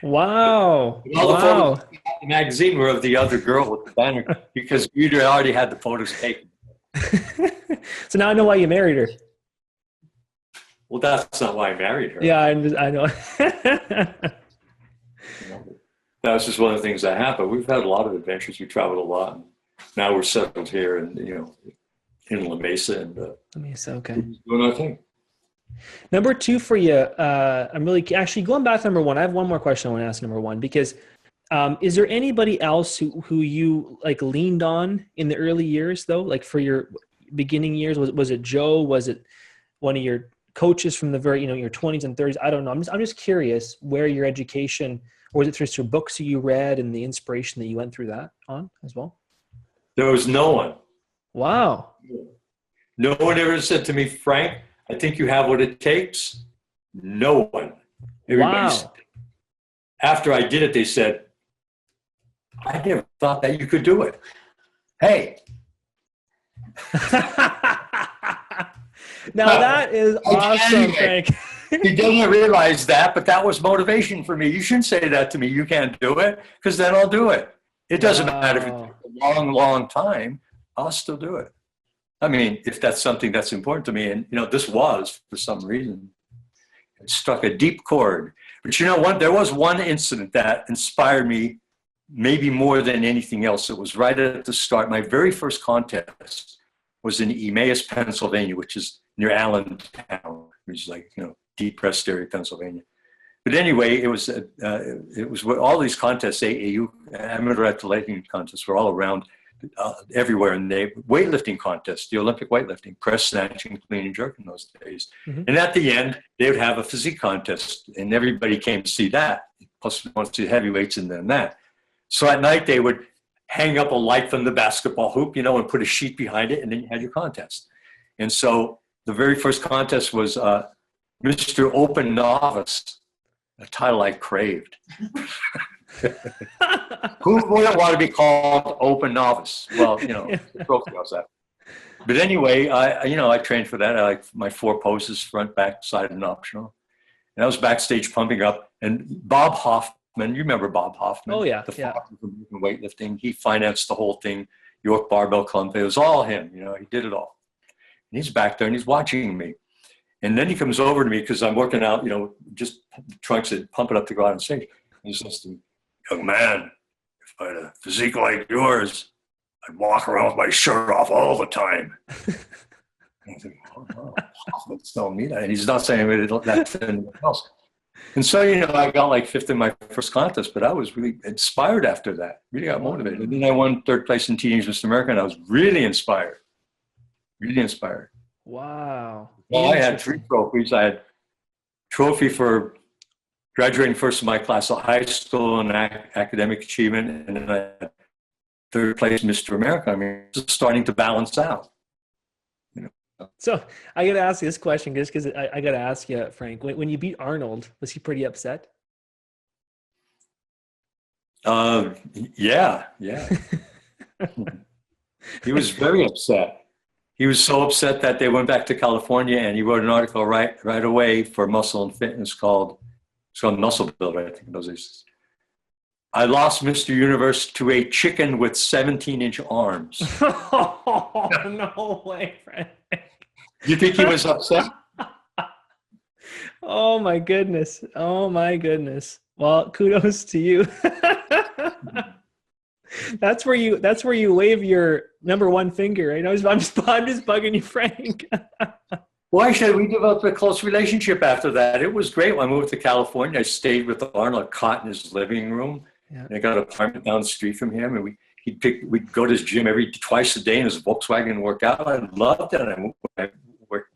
A: Wow.
B: All the
A: Wow.
B: photos in the magazine were of the other girl with the banner because we'd already had the photos taken.
A: So now I know why you married her.
B: Well, that's not why I married her.
A: Yeah, I know.
B: That was just one of the things that happened. We've had a lot of adventures. We traveled a lot. And now we're settled here and, in La Mesa and
A: Okay.
B: doing our thing.
A: Number two for you, I'm really actually going back to number one. I have one more question I want to ask number one, because is there anybody else who you like leaned on in the early years though? Like for your beginning years, was it Joe? Was it one of your coaches from the very, your 20s and 30s? I don't know. I'm just curious where your education, or was it through books that you read and the inspiration that you went through that on as well?
B: There was no one.
A: Wow.
B: No one ever said to me, Frank, I think you have what it takes. No one.
A: Wow.
B: After I did it, they said, I never thought that you could do it. Hey.
A: Now that is awesome, Frank.
B: He doesn't realize that, but that was motivation for me. You shouldn't say that to me. You can't do it, because then I'll do it. It doesn't matter if it takes a long, long time. I'll still do it. I mean, if that's something that's important to me, and this was for some reason, it struck a deep chord. But what? There was one incident that inspired me, maybe more than anything else. It was right at the start. My very first contest was in Emmaus, Pennsylvania, which is near Allentown, which is like deep rest area, Pennsylvania. But anyway, it was all these contests, AAU, amateur athletic contests, were all around. Everywhere, and they weightlifting contests, the Olympic weightlifting, press, snatching, clean and jerk in those days. Mm-hmm. And at the end, they would have a physique contest, and everybody came to see that. Plus, we want to see heavyweights and then that. So at night, they would hang up a light from the basketball hoop, and put a sheet behind it, and then you had your contest. And so the very first contest was Mr. Open Novice, a title I craved. Who wouldn't want to be called Open Novice? Well, the trophy was that. But anyway, I trained for that. I like my 4 poses, front, back, side, and optional. And I was backstage pumping up. And Bob Hoffman, you remember Bob Hoffman?
A: Oh, yeah.
B: The father of weightlifting. He financed the whole thing. York Barbell Club. It was all him. He did it all. And he's back there and he's watching me. And then he comes over to me because I'm working out, just trunks and pumping up to go out on stage. And he says to me, young man, if I had a physique like yours, I'd walk around with my shirt off all the time. And I think, oh, Hoffman's telling me that. And he's not saying that to anyone else. And so, I got like 5th in my first contest, but I was really inspired after that. Really got motivated. And then I won 3rd place in Teenage Mr. America, and I was really inspired. Really inspired.
A: Wow.
B: Well, I had 3 trophies. I had trophy for graduating first in my class at high school in academic achievement, and then I had 3rd place Mr. America. I mean, it's starting to balance out.
A: So I got to ask you this question just because I got to ask you, Frank, when you beat Arnold, was he pretty upset?
B: Yeah. He was very upset. He was so upset that they went back to California, and he wrote an article right away for Muscle and Fitness called Muscle Builder, I think those days. I lost Mr. Universe to a chicken with 17-inch arms.
A: Oh, no way, Frank.
B: You think he was upset?
A: Oh my goodness. Oh my goodness. Well, kudos to you. That's where you wave your number one finger. I'm just bugging you, Frank.
B: Well, actually, we developed a close relationship after that. It was great. When I moved to California, I stayed with Arnold, caught in his living room. Yeah. And I got an apartment down the street from him, and we'd go to his gym twice a day in his Volkswagen and work out. I loved it. And I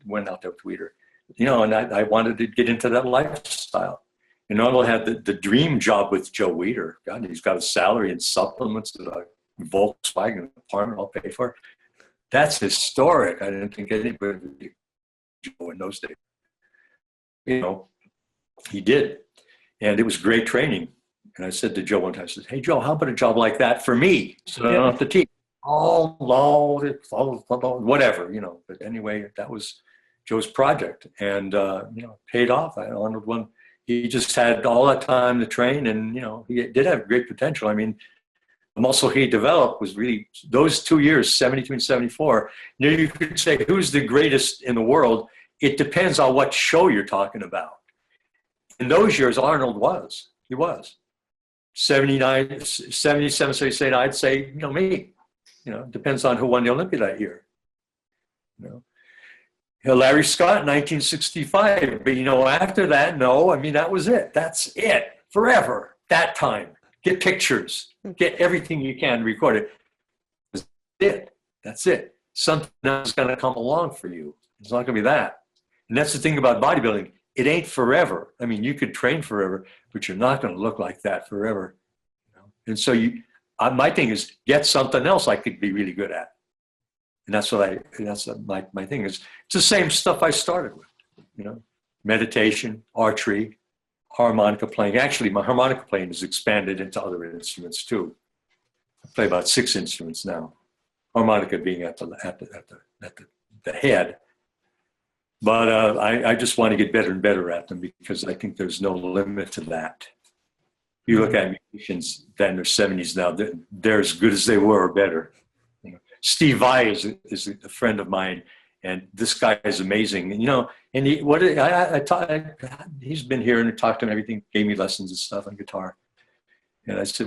B: went out there with Weeder, and I wanted to get into that lifestyle. And Arnold had the dream job with Joe Weeder. God, he's got a salary and supplements, a Volkswagen apartment all paid for. That's historic. I didn't think anybody would do Joe in those days. He did. And it was great training. And I said to Joe one time, I said, hey, Joe, how about a job like that for me? So I don't have to teach. Oh, no, whatever, But anyway, that was Joe's project. And, paid off. Arnold won. He just had all that time to train, and, he did have great potential. I mean, the muscle he developed was really those 2 years, 72 and 74. You could say, who's the greatest in the world? It depends on what show you're talking about. In those years, Arnold was. He was. 79, 77, 78, I'd say, me. Depends on who won the Olympia that year. Larry Scott, 1965. But, after that, no, that was it. That's it. Forever. That time. Get pictures. Get everything you can record it. That's it. That's it. Something else is going to come along for you. It's not going to be that. And that's the thing about bodybuilding. It ain't forever. You could train forever, but you're not going to look like that forever. And so my thing is get something else I could be really good at. And that's my thing is. It's the same stuff I started with, meditation, archery, harmonica playing. Actually, my harmonica playing has expanded into other instruments too. I play about 6 instruments now. Harmonica being at the head. But I just want to get better and better at them because I think there's no limit to that. You look at musicians that in their 70s now, they're as good as they were or better. Steve Vai is a friend of mine, and this guy is amazing. And he's been here and talked to him, everything, gave me lessons and stuff on guitar. And I said,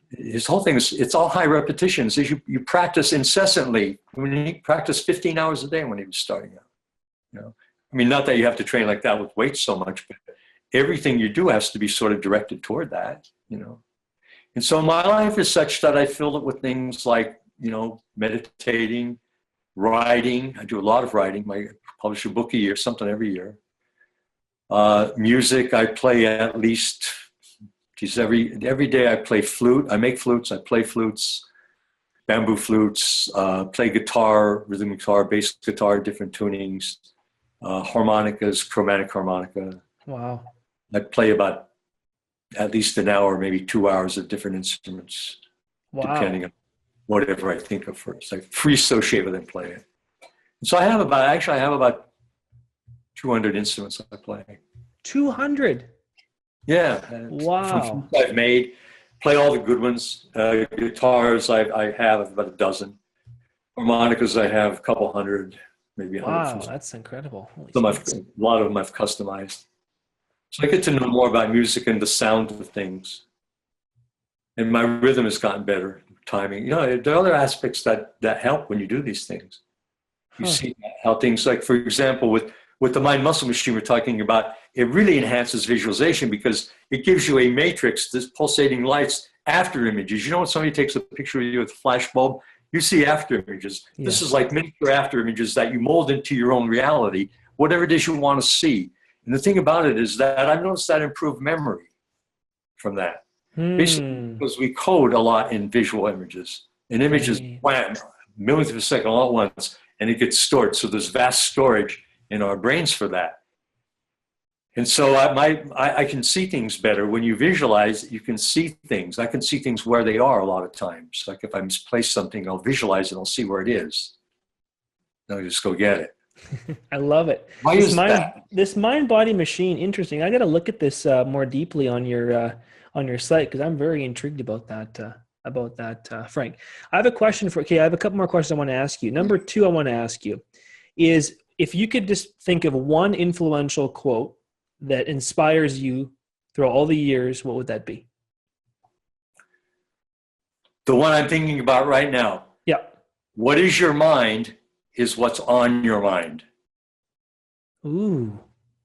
B: his whole thing is, it's all high repetitions. You practice incessantly. He practiced 15 hours a day when he was starting out. Not that you have to train like that with weights so much, but everything you do has to be sort of directed toward that, And so my life is such that I fill it with things like, meditating, writing. I do a lot of writing. I publish a book a year, something every year. Music, I play at least, every day I play flute. I make flutes, I play flutes, bamboo flutes, play guitar, rhythm guitar, bass guitar, different tunings, harmonicas, chromatic harmonica.
A: Wow.
B: I play about at least an hour, maybe 2 hours of different instruments, depending on whatever I think of first. I free associate with and play it. And so I have about 200 instruments I play.
A: 200?
B: Yeah.
A: Wow.
B: I've made, play all the good ones. Guitars, I have about a dozen. Harmonicas, I have a couple hundred, maybe 100.
A: Wow, that's incredible.
B: A lot of them I've customized. So I get to know more about music and the sound of things. And my rhythm has gotten better, timing. There are other aspects that help when you do these things. You see how things like, for example, with the mind muscle machine we're talking about, it really enhances visualization because it gives you a matrix, this pulsating lights, after images. When somebody takes a picture of you with a flash bulb, you see after images. Yeah. This is like miniature after images that you mold into your own reality, whatever it is you want to see. And the thing about it is that I've noticed that improved memory from that. Basically, because we code a lot in visual images. And images, wham, millions of a second all at once. and it gets stored. So there's vast storage in our brains for that. And so I can see things better. When you visualize, you can see things. I can see things where they are a lot of times. Like if I misplace something, I'll visualize it, I'll see where it is. Then I'll just go get it.
A: I love it.
B: Why is that?
A: This mind-body machine, interesting. I got to look at this more deeply on your site, because I'm very intrigued about that, Frank. I have a question I have a couple more questions I want to ask you. Number 2, I want to ask you is, if you could just think of one influential quote that inspires you through all the years, what would that be?
B: The one I'm thinking about right now.
A: Yeah.
B: What is your mind is what's on your mind.
A: Ooh,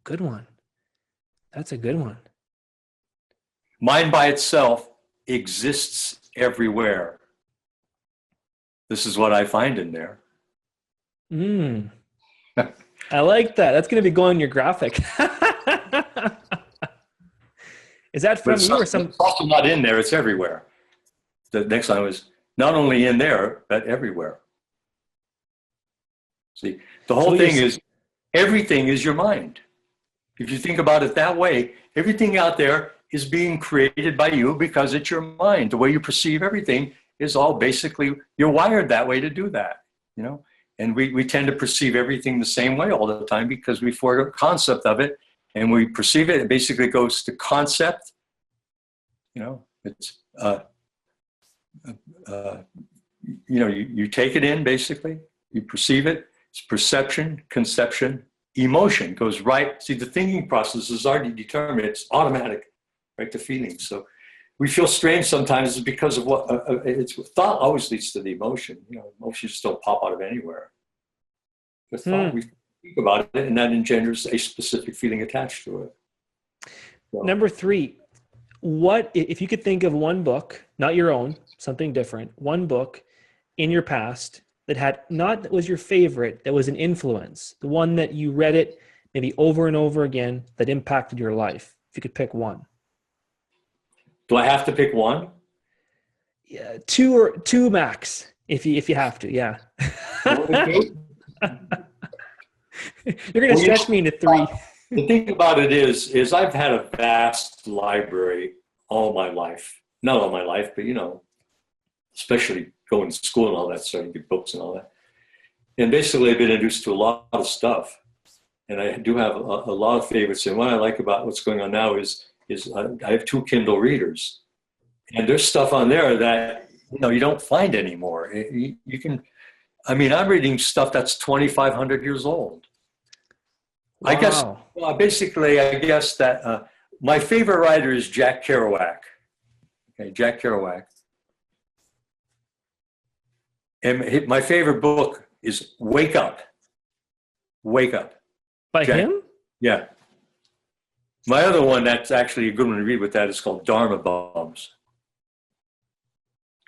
A: good one. That's a good one.
B: Mind by itself exists everywhere. This is what I find in there.
A: I like that. That's going to be going on your graphic. Is that from you or some?
B: It's also not in there. It's everywhere. The next line was not only in there, but everywhere. See, the whole thing is, everything is your mind. If you think about it that way, everything out there is being created by you because it's your mind. The way you perceive everything is all basically, you're wired that way to do that, you know? And we tend to perceive everything the same way all the time because we forget the concept of it, and we perceive it. It basically goes to concept. You know, it's, you take it in, basically. You perceive it. It's perception, conception, emotion goes right. See, the thinking process is already determined. It's automatic, right to feeling. So we feel strange sometimes because of what it's thought always leads to the emotion. You know, emotions just don't pop out of anywhere. The thought, we think about it, and that engenders a specific feeling attached to it. So.
A: Number 3, what if you could think of one book, not your own, something different, one book in your past that was your favorite, that was an influence, the one that you read it maybe over and over again that impacted your life? If you could pick one.
B: Do I have to pick one?
A: Yeah, two max, if you have to. Yeah. You're going to stretch me into 3.
B: The thing about it is I've had a vast library all my life. Not all my life, but, you know, especially going to school and all that, starting to get books and all that. And basically I've been introduced to a lot of stuff. And I do have a lot of favorites. And what I like about what's going on now is I have 2 Kindle readers. And there's stuff on there that, you know, you don't find anymore. You can, I mean, I'm reading stuff that's 2,500 years old.
A: Wow.
B: I guess, I guess that my favorite writer is Jack Kerouac. Okay, Jack Kerouac. And my favorite book is Wake Up. Wake Up.
A: By him?
B: Yeah. My other one that's actually a good one to read with that is called Dharma Bums.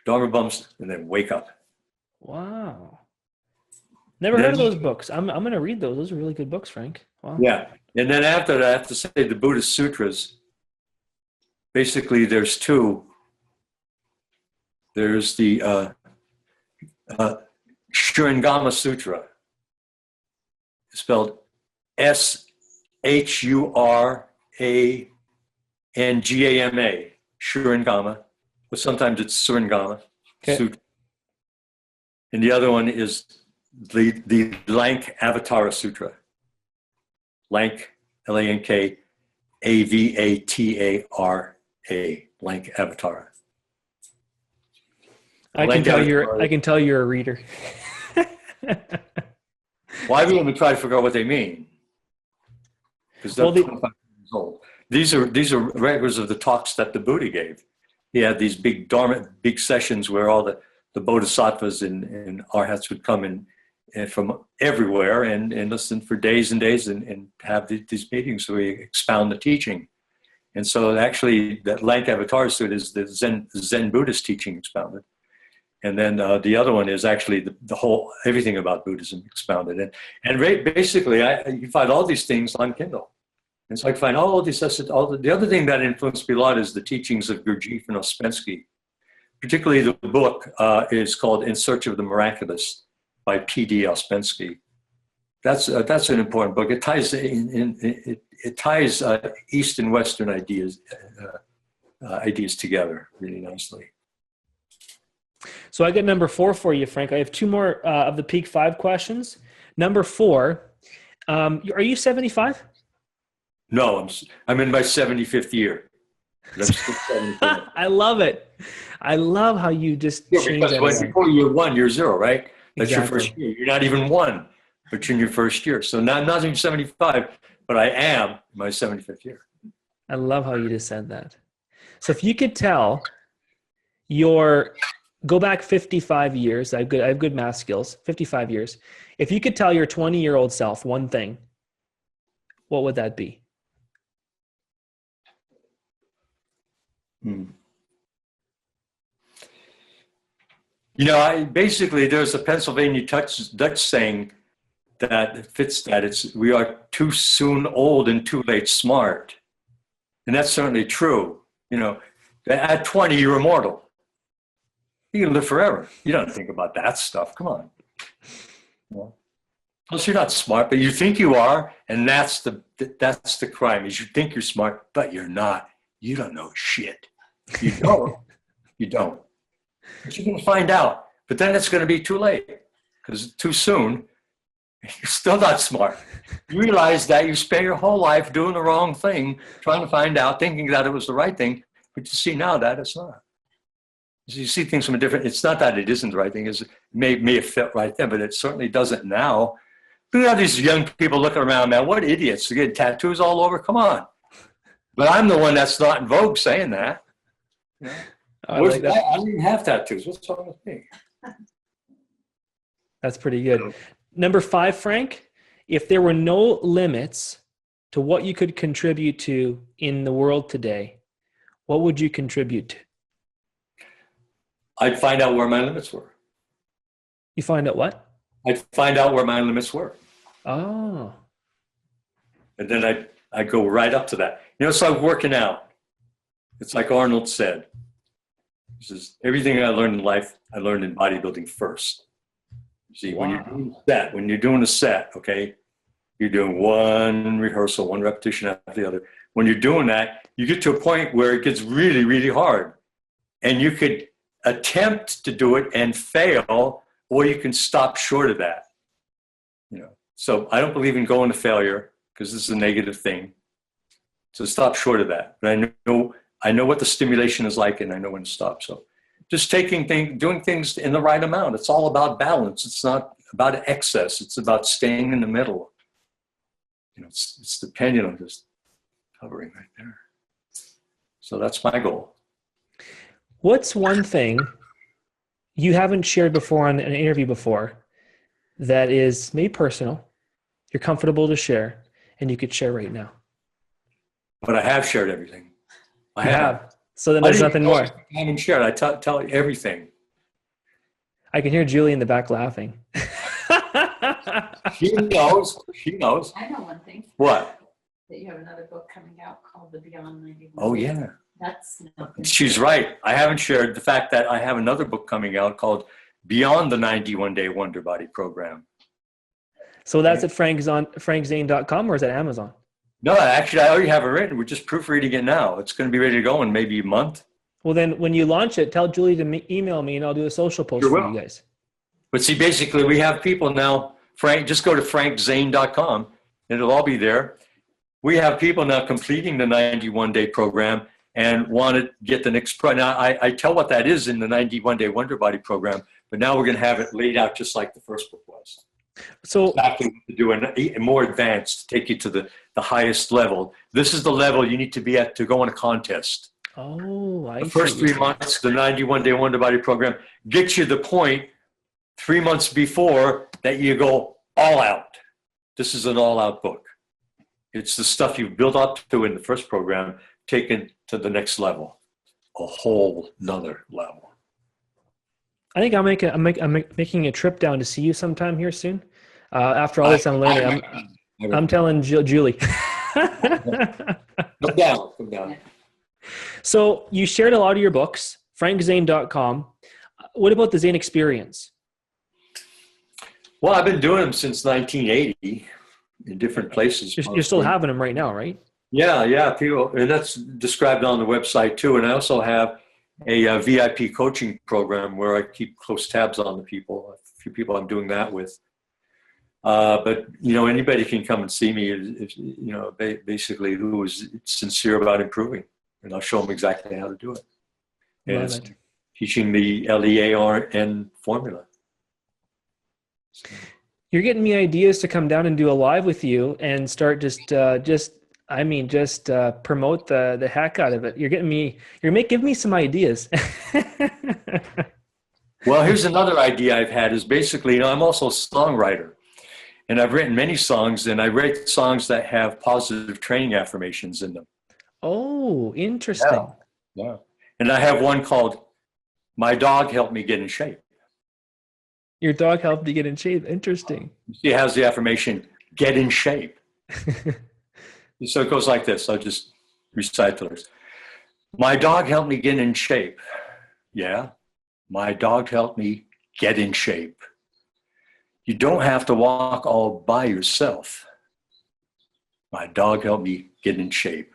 B: Dharma Bums, and then Wake Up.
A: Wow. Never heard of those books. I'm going to read those. Those are really good books, Frank. Wow.
B: Yeah. And then after that, I have to say the Buddhist Sutras. Basically, there's 2. There's the Shurangama Sutra. It's spelled Shurangama, Shurangama, but sometimes it's Surangama Sutra. And the other one is the Lank Avatara Sutra. Lank, Lank, Avatara. Lank Avatara.
A: I can tell you're a reader.
B: Well, I've even tried to figure out what they mean. Because they're 25 years old. These are records of the talks that the Buddha gave. He had these big sessions where all the bodhisattvas and arhats would come in from everywhere and listen for days and days and have these meetings where we expound the teaching. And so actually that Lank Avatara Sutra is the Zen Buddhist teaching expounded. And then the other one is actually the whole, everything about Buddhism expounded. And basically, you find all these things on Kindle. And so I find all these, the other thing that influenced me a lot is the teachings of Gurdjieff and Ouspensky. Particularly the book is called In Search of the Miraculous by P.D. Ouspensky. That's an important book. It ties it ties East and Western ideas together really nicely.
A: So I get number 4 for you, Frank. I have 2 more of the Peak 5 questions. Number 4, are you 75?
B: No, I'm in my 75th year. I'm still 74.
A: I love it. I love how you just change that.
B: Because before you're 1, you're 0, right? That's
A: Exactly.
B: your first year. You're not even 1, but you're in your first year. So now I'm not even 75, but I am in my 75th year.
A: I love how you just said that. So if you could tell go back 55 years, I have good math skills, 55 years. If you could tell your 20-year-old self one thing, what would that be?
B: You know, basically there's a Pennsylvania Dutch saying that fits that. We are too soon old and too late smart. And that's certainly true. You know, at 20, you're immortal. You can live forever. You don't think about that stuff. Come on. Well, plus, you're not smart, but you think you are, and that's the crime. Is you think you're smart, but you're not. You don't know shit. You don't. You don't. But you're going to find out. But then it's going to be too late because too soon. You're still not smart. You realize that you spent your whole life doing the wrong thing, trying to find out, thinking that it was the right thing, but you see now that it's not. You see things from a different, it's not that it isn't the right thing, it may have felt right then, but it certainly doesn't now. Look at all these young people looking around, man, what idiots, they're getting tattoos all over, come on. But I'm the one that's not in vogue saying that. You know? I don't even have tattoos, what's wrong with me?
A: That's pretty good. Number 5, Frank, if there were no limits to what you could contribute to in the world today, what would you contribute to?
B: I'd find out where my limits were.
A: You find out what?
B: I'd find out where my limits were.
A: Oh.
B: And then I'd go right up to that. You know, it's like working out. It's like Arnold said. He says, everything I learned in life, I learned in bodybuilding first. See,
A: wow.
B: when you're doing a set, okay, you're doing one rehearsal, one repetition after the other. When you're doing that, you get to a point where it gets really, really hard. And you could attempt to do it and fail, or you can stop short of that. You know, so I don't believe in going to failure because this is a negative thing. So stop short of that. But I know what the stimulation is like, and I know when to stop. So just doing things in the right amount. It's all about balance. It's not about excess. It's about staying in the middle. You know, it's the pendulum just hovering right there. So that's my goal.
A: What's one thing you haven't shared before on an interview before that is maybe personal, you're comfortable to share, and you could share right now?
B: But I have shared everything. I
A: have. So then there's nothing more.
B: I haven't shared. I tell you everything.
A: I can hear Julie in the back laughing.
B: She knows. She knows.
C: I know one thing.
B: What?
C: That you have another book coming out called The Beyond 91.
B: Oh, yeah.
C: That's nothing.
B: She's right. I haven't shared the fact that I have another book coming out called Beyond the 91-Day Wonder Body Program.
A: So that's at frankzane.com or is it Amazon?
B: No, actually, I already have it written. We're just proofreading it now. It's going to be ready to go in maybe a month.
A: Well, then when you launch it, tell Julie to email me and I'll do a social post for you guys.
B: But see, basically, we have people now. Frank, just go to frankzane.com and it'll all be there. We have people now completing the 91-day program and want to get the next pro. Now, I tell what that is in the 91-day Wonder Body program, but now we're going to have it laid out just like the first book was.
A: So
B: exactly to do a more advanced, to take you to the highest level. This is the level you need to be at to go on a contest.
A: Oh, I see.
B: The first 3 months, the 91-day Wonder Body program gets you the point 3 months before that you go all out. This is an all-out book. It's the stuff you built up to in the first program, taken to the next level, a whole nother level.
A: I think I'm making a trip down to see you sometime here soon. After all this I'm learning, I'm telling Julie.
B: Come down.
A: So you shared a lot of your books, frankzane.com. What about the Zane experience?
B: Well, I've been doing them since 1980 in different places.
A: You're still having them right now, right?
B: Yeah, people, and that's described on the website too. And I also have a VIP coaching program where I keep close tabs on the people. A few people I'm doing that with. But anybody can come and see me. Basically, who is sincere about improving, and I'll show them exactly how to do it. And it's teaching the LEARN formula. So.
A: You're getting me ideas to come down and do a live with you and start just promote the heck out of it. Giving me some ideas.
B: Well, here's another idea I've had is basically, I'm also a songwriter, and I've written many songs, and I write songs that have positive training affirmations in them. Oh,
A: interesting.
B: Yeah. And I have one called "My Dog Helped Me Get in Shape."
A: Your dog helped you get in shape. Interesting.
B: She has the affirmation, "Get in shape." So it goes like this. I'll just recite the lyrics. My dog helped me get in shape. Yeah. My dog helped me get in shape. You don't have to walk all by yourself. My dog helped me get in shape.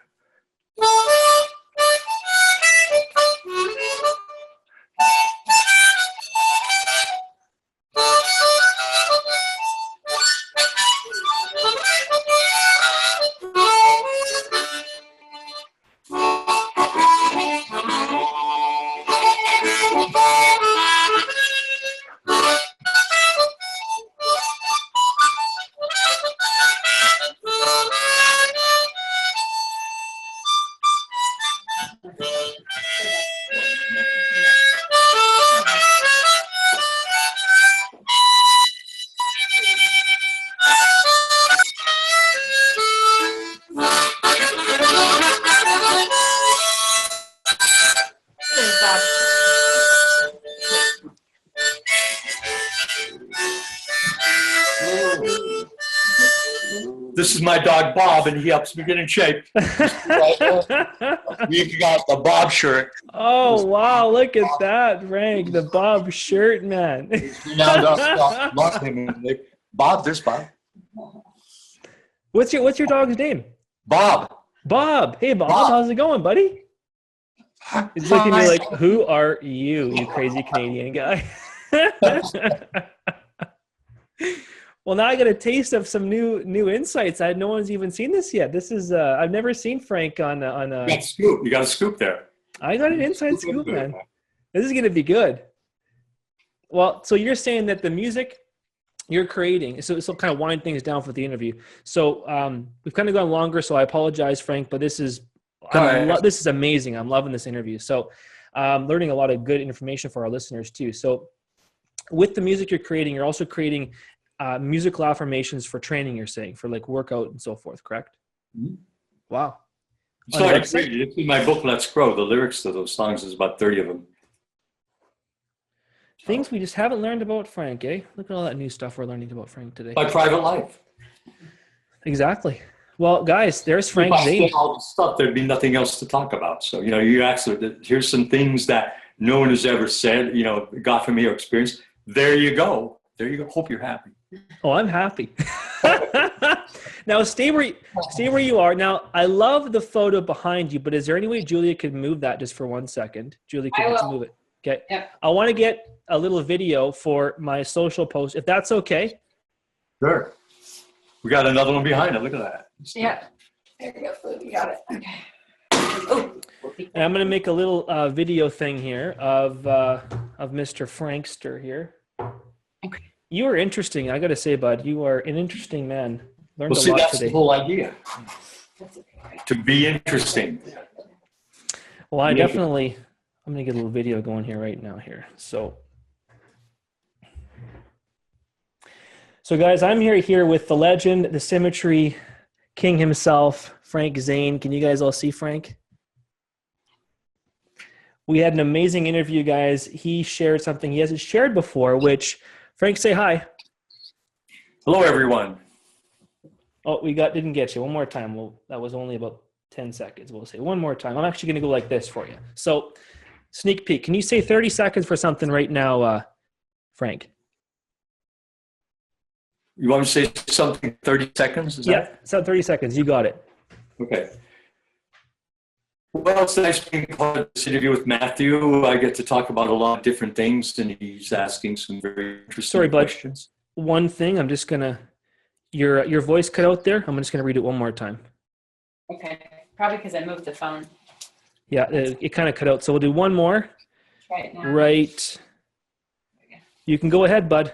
B: This is my dog Bob, and he helps me get in shape. We've got the Bob shirt.
A: Oh wow! Look at that, Frank. The Bob shirt, man.
B: Bob, there's Bob.
A: What's your dog's name?
B: Bob.
A: Bob. Hey Bob, how's it going, buddy? He's looking at me like, "Who are you, you crazy Canadian guy?" Well, now I got a taste of some new insights. No one's even seen this yet. This is I've never seen Frank on a.
B: You got a scoop there.
A: I got an inside scoop, man. This is gonna be good. Well, so you're saying that the music you're creating, so kind of wind things down for the interview. So we've kind of gone longer, so I apologize, Frank, but this is amazing. I'm loving this interview. So learning a lot of good information for our listeners too. So with the music you're creating, you're also creating musical affirmations for training, you're saying, for like workout and so forth, correct? Mm-hmm. Wow.
B: So it's in my book, Let's Grow. The lyrics to those songs is about 30 of them.
A: Things we just haven't learned about Frank, eh? Look at all that new stuff we're learning about Frank today.
B: My private life.
A: Exactly. Well, guys, there's Frank Zane.
B: All this stuff, there'd be nothing else to talk about. So, you actually, here's some things that no one has ever said, got from your experience. There you go. Hope you're happy.
A: Oh, I'm happy. Now, stay where you are. Now, I love the photo behind you, but is there any way Julia could move that just for 1 second? Julia, can you move it? Okay. Yep. I want to get a little video for my social post, if that's okay.
B: Sure. We got another one behind it. Look at that.
C: Yeah. There you go. You got it. Okay. Oh.
A: And I'm going to make a little video thing here of Mr. Frankster here. Okay. You are interesting. I got to say, bud, you are an interesting man. Learned a lot
B: that's
A: today.
B: The whole idea. To be interesting.
A: Well, I'm going to get a little video going here right now here. So guys, I'm here with the legend, the symmetry king himself, Frank Zane. Can you guys all see Frank? We had an amazing interview, guys. He shared something he hasn't shared before, which Frank, say hi.
B: Hello, everyone.
A: Oh, didn't get you. One more time. Well, that was only about 10 seconds. We'll say one more time. I'm actually going to go like this for you. So sneak peek. Can you say 30 seconds for something right now, Frank?
B: You want me to say something 30 seconds? Is
A: Yeah,
B: that?
A: so 30 seconds. You got it.
B: Okay. Well, it's nice being part of this interview with Matthew. I get to talk about a lot of different things, and he's asking some very interesting
A: Sorry, bud.
B: questions.
A: One thing, I'm just going to, your voice cut out there. I'm just going to read it one more time.
D: Okay, probably because I moved the phone.
A: Yeah, it kind of cut out. So we'll do one more.
D: Right now.
A: Right. You can go ahead, bud.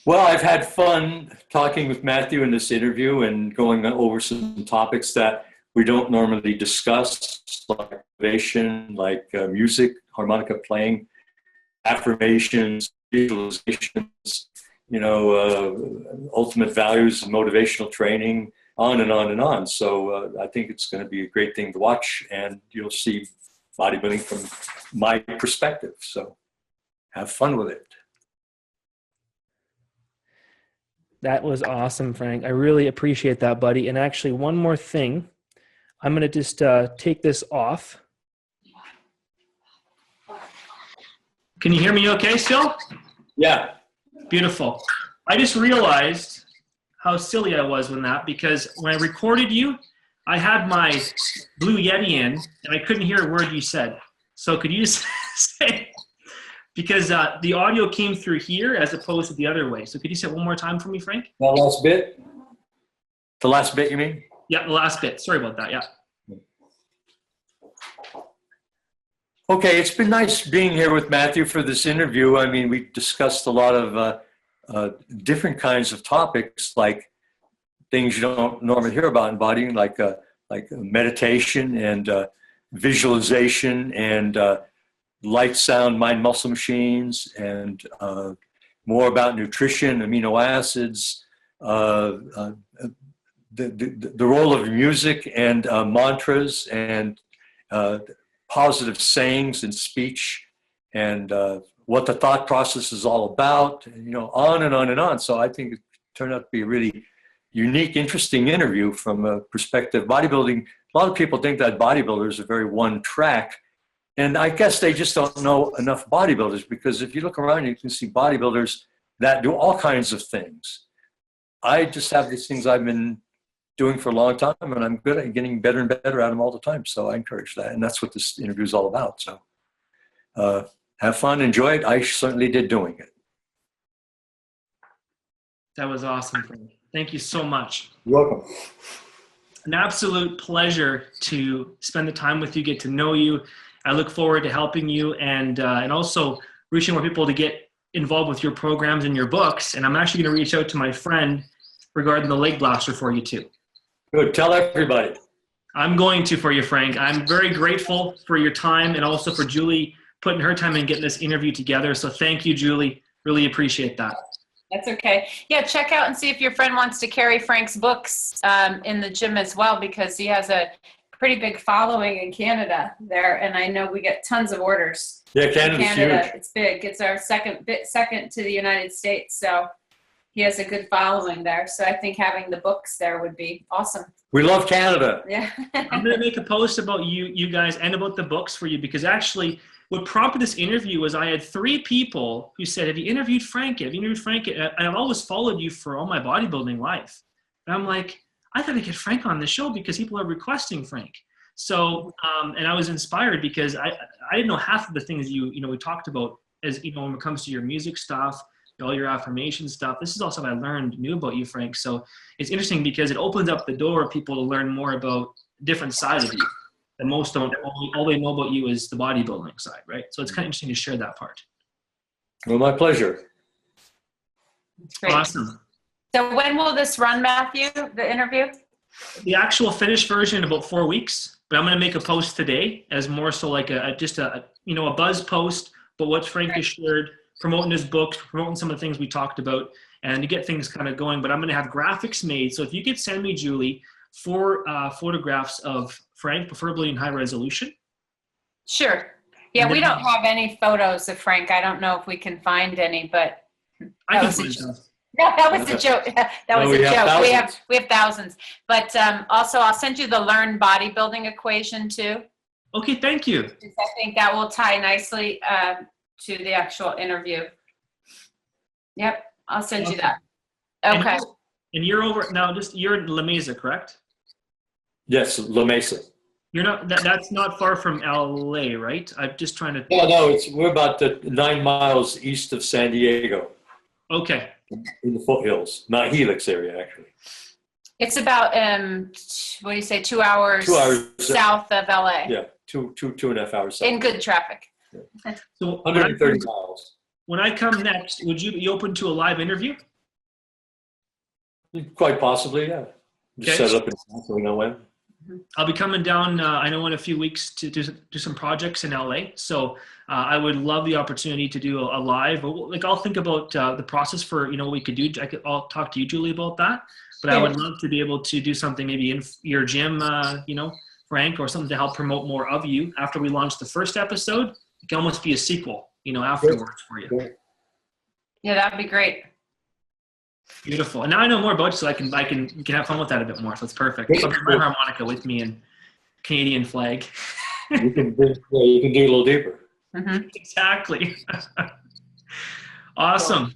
B: Well, I've had fun talking with Matthew in this interview and going over some topics that we don't normally discuss, like motivation, like music, harmonica playing, affirmations, visualizations, ultimate values, motivational training, on and on and on. So I think it's going to be a great thing to watch, and you'll see bodybuilding from my perspective. So have fun with it.
A: That was awesome, Frank. I really appreciate that, buddy. And actually, one more thing. I'm going to just take this off. Can you hear me okay still?
B: Yeah.
A: Beautiful. I just realized how silly I was because when I recorded you, I had my Blue Yeti in, and I couldn't hear a word you said. So could you just say, because the audio came through here as opposed to the other way. So could you say it one more time for me, Frank?
B: The last bit? The last bit, you mean?
A: Yeah, the last bit. Sorry about that, yeah.
B: Okay, it's been nice being here with Matthew for this interview. I mean, we discussed a lot of different kinds of topics, like things you don't normally hear about in bodybuilding, like meditation and visualization and light, sound, mind, muscle machines, and more about nutrition, amino acids, the role of music and mantras and positive sayings and speech, and what the thought process is all about, on and on and on. So I think it turned out to be a really unique, interesting interview from a perspective of bodybuilding. A lot of people think that bodybuilders are very one track, and I guess they just don't know enough bodybuilders, because if you look around, you can see bodybuilders that do all kinds of things. I just have these things I've been doing for a long time, and I'm good at getting better and better at them all the time. So I encourage that, and that's what this interview is all about. So have fun, enjoy it. I certainly did doing it.
A: That was awesome, Frank. Thank you so much.
B: You're welcome.
A: An absolute pleasure to spend the time with you, get to know you. I look forward to helping you and also reaching more people to get involved with your programs and your books. And I'm actually going to reach out to my friend regarding the leg blaster for you too.
B: Good. Tell everybody.
A: I'm going to for you, Frank. I'm very grateful for your time and also for Julie putting her time in getting this interview together. So thank you, Julie. Really appreciate that.
D: That's okay. Yeah, check out and see if your friend wants to carry Frank's books in the gym as well, because he has a pretty big following in Canada there, and I know we get tons of orders.
B: Yeah, Canada's huge.
D: It's big. It's our second to the United States, so he has a good following there. So I think having the books there would be awesome.
B: We love Canada.
D: Yeah.
A: I'm going to make a post about you guys and about the books for you, because actually what prompted this interview was I had 3 people who said, have you interviewed Frank? Have you interviewed Frank? And I've always followed you for all my bodybuilding life. And I'm like, I got to get Frank on the show because people are requesting Frank. So, and I was inspired because I didn't know half of the things we talked about as, when it comes to your music stuff, all your affirmation stuff. This is also what I learned new about you, Frank. So it's interesting because it opens up the door for people to learn more about different sides of you. And most don't, all they know about you is the bodybuilding side, right? So it's kind of interesting to share that part.
B: Well, my pleasure.
D: Great.
A: Awesome.
D: So when will this run, Matthew, the interview?
A: The actual finished version, about 4 weeks, but I'm going to make a post today as more so like a buzz post, but what Frank has shared, promoting his books, promoting some of the things we talked about, and to get things kind of going. But I'm going to have graphics made. So if you could send me, Julie, 4 photographs of Frank, preferably in high resolution.
D: Sure. Yeah, we don't have any photos of Frank. I don't know if we can find any, but
A: I can find some.
D: No, that was a joke. That was a joke.
B: Thousands.
D: We have thousands. But also, I'll send you the Learn Bodybuilding equation too.
A: Okay, thank you.
D: I think that will tie nicely to the actual interview. Yep. I'll send you
A: Awesome.
D: that.
A: And
D: Okay.
A: you're over now. You're in La Mesa, correct?
B: Yes, La Mesa.
A: You're not. That's not far from LA, right? I'm just trying to.
B: No, we're about 9 miles east of San Diego,
A: Okay.
B: in the foothills, Mount Helix area, actually.
D: It's about, what do you say, 2 hours,
B: 2 hours
D: south of LA.
B: Yeah, 2.5 hours.
D: In good traffic.
A: So
B: 130 miles.
A: when I come next, would you be open to a live interview?
B: Quite possibly, yeah. Just
A: Okay.
B: set it up and so we know when.
A: I'll be coming down, I know, in a few weeks to do some projects in LA. So I would love the opportunity to do a live. Like, I'll think about the process for, what we could do. I'll talk to you, Julie, about that. But I would love to be able to do something maybe in your gym, Frank, or something to help promote more of you. After we launch the first episode, it can almost be a sequel, afterwards for you.
D: Yeah, that'd be great.
A: Beautiful. And now I know more about you, so we can have fun with that a bit more. So it's perfect. I'll bring my harmonica with me and Canadian flag.
B: You can dig a little deeper.
D: Mm-hmm.
A: Exactly. Awesome.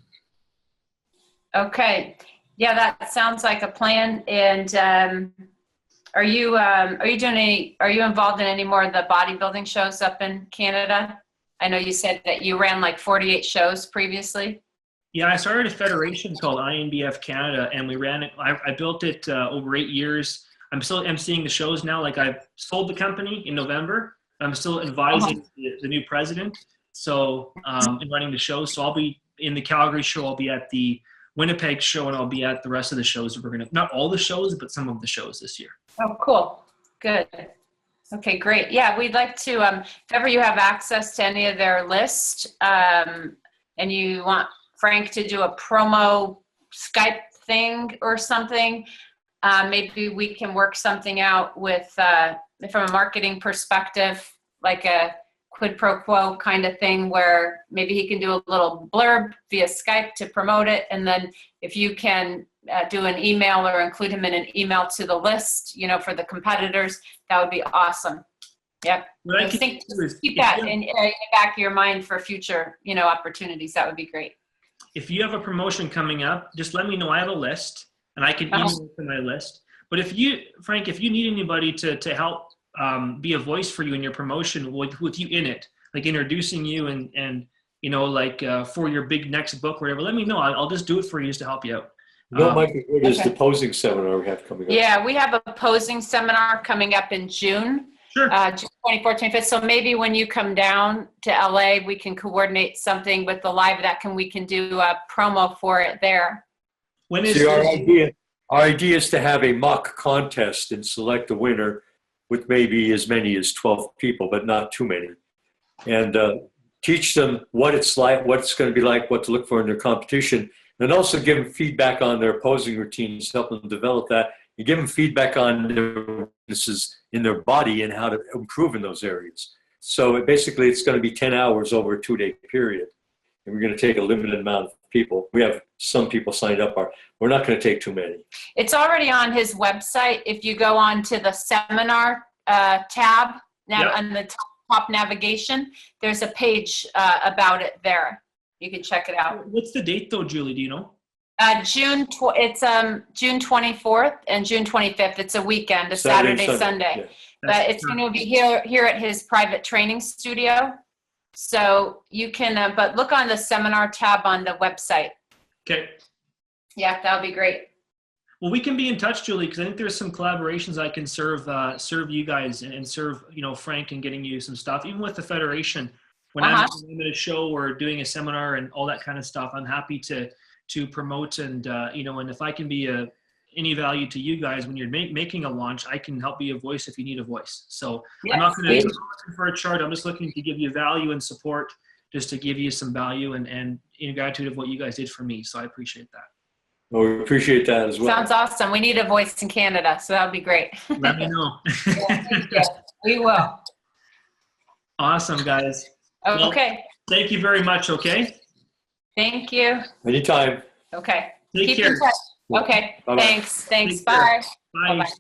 D: Okay. Yeah, that sounds like a plan. And are you involved in any more of the bodybuilding shows up in Canada? I know you said that you ran like 48 shows previously.
A: Yeah, I started a federation called INBF Canada, and we ran it. I built it over 8 years. I'm still emceeing the shows now. Like, I've sold the company in November. I'm still advising the new president. So and running the shows. So I'll be in the Calgary show. I'll be at the Winnipeg show, and I'll be at the rest of the shows. Not all the shows, but some of the shows this year.
D: Oh, cool. Good. Okay, great. Yeah, we'd like to, if ever you have access to any of their list, and you want Frank to do a promo Skype thing or something, maybe we can work something out with, from a marketing perspective, like a quid pro quo kind of thing, where maybe he can do a little blurb via Skype to promote it. And then if you can do an email or include him in an email to the list, for the competitors, that would be awesome. Yep. I think keep that in the back of your mind for future, opportunities. That would be great.
A: If you have a promotion coming up, just let me know. I have a list, and I can email to my list. But Frank, if you need anybody to help be a voice for you in your promotion with you in it, like introducing you and for your big next book, whatever, let me know. I'll just do it for you just to help you out.
B: What might be good is the posing seminar we have coming up.
D: Yeah, we have a posing seminar coming up in June.
A: Sure.
D: June 24th, 25th. So maybe when you come down to LA, we can coordinate something with the live we can do a promo for it there.
B: Our idea is to have a mock contest and select a winner with maybe as many as 12 people, but not too many. And teach them what it's like, what it's going to be like, what to look for in their competition, and also give them feedback on their posing routines, help them develop that. You give them feedback on their weaknesses in their body and how to improve in those areas. So basically, it's going to be 10 hours over a 2-day period. And we're going to take a limited amount of people. We have some people signed up. We're not going to take too many.
D: It's already on his website. If you go on to the seminar tab on the top navigation, there's a page about it there. You can check it out.
A: What's the date though, Julie? Do you know?
D: It's June 24th and June 25th. It's a weekend, a Saturday, Sunday.
B: Yeah.
D: But it's going to be here at his private training studio. So you can, but look on the seminar tab on the website.
A: Okay.
D: Yeah, that would be great.
A: Well, we can be in touch, Julie, because I think there's some collaborations I can serve you guys and serve, Frank, and getting you some stuff, even with the Federation. When I'm at a show or doing a seminar and all that kind of stuff, I'm happy to promote and, and if I can be any value to you guys when you're making a launch, I can help be a voice if you need a voice. So yes, I'm not looking for a chart. I'm just looking to give you value and support, just to give you some value and in gratitude of what you guys did for me. So I appreciate that.
B: Well, we appreciate that as well.
D: Sounds awesome. We need a voice in Canada, so that would be great.
A: Let me know.
D: Yeah, we will.
A: Awesome, guys.
D: Okay.
A: Well, thank you very much, okay?
D: Thank you.
B: Anytime.
D: Okay.
A: Take care.
D: In touch. Okay.
B: Bye-bye.
D: Thanks.
A: Take
D: Bye.
A: Bye.
D: Bye-bye.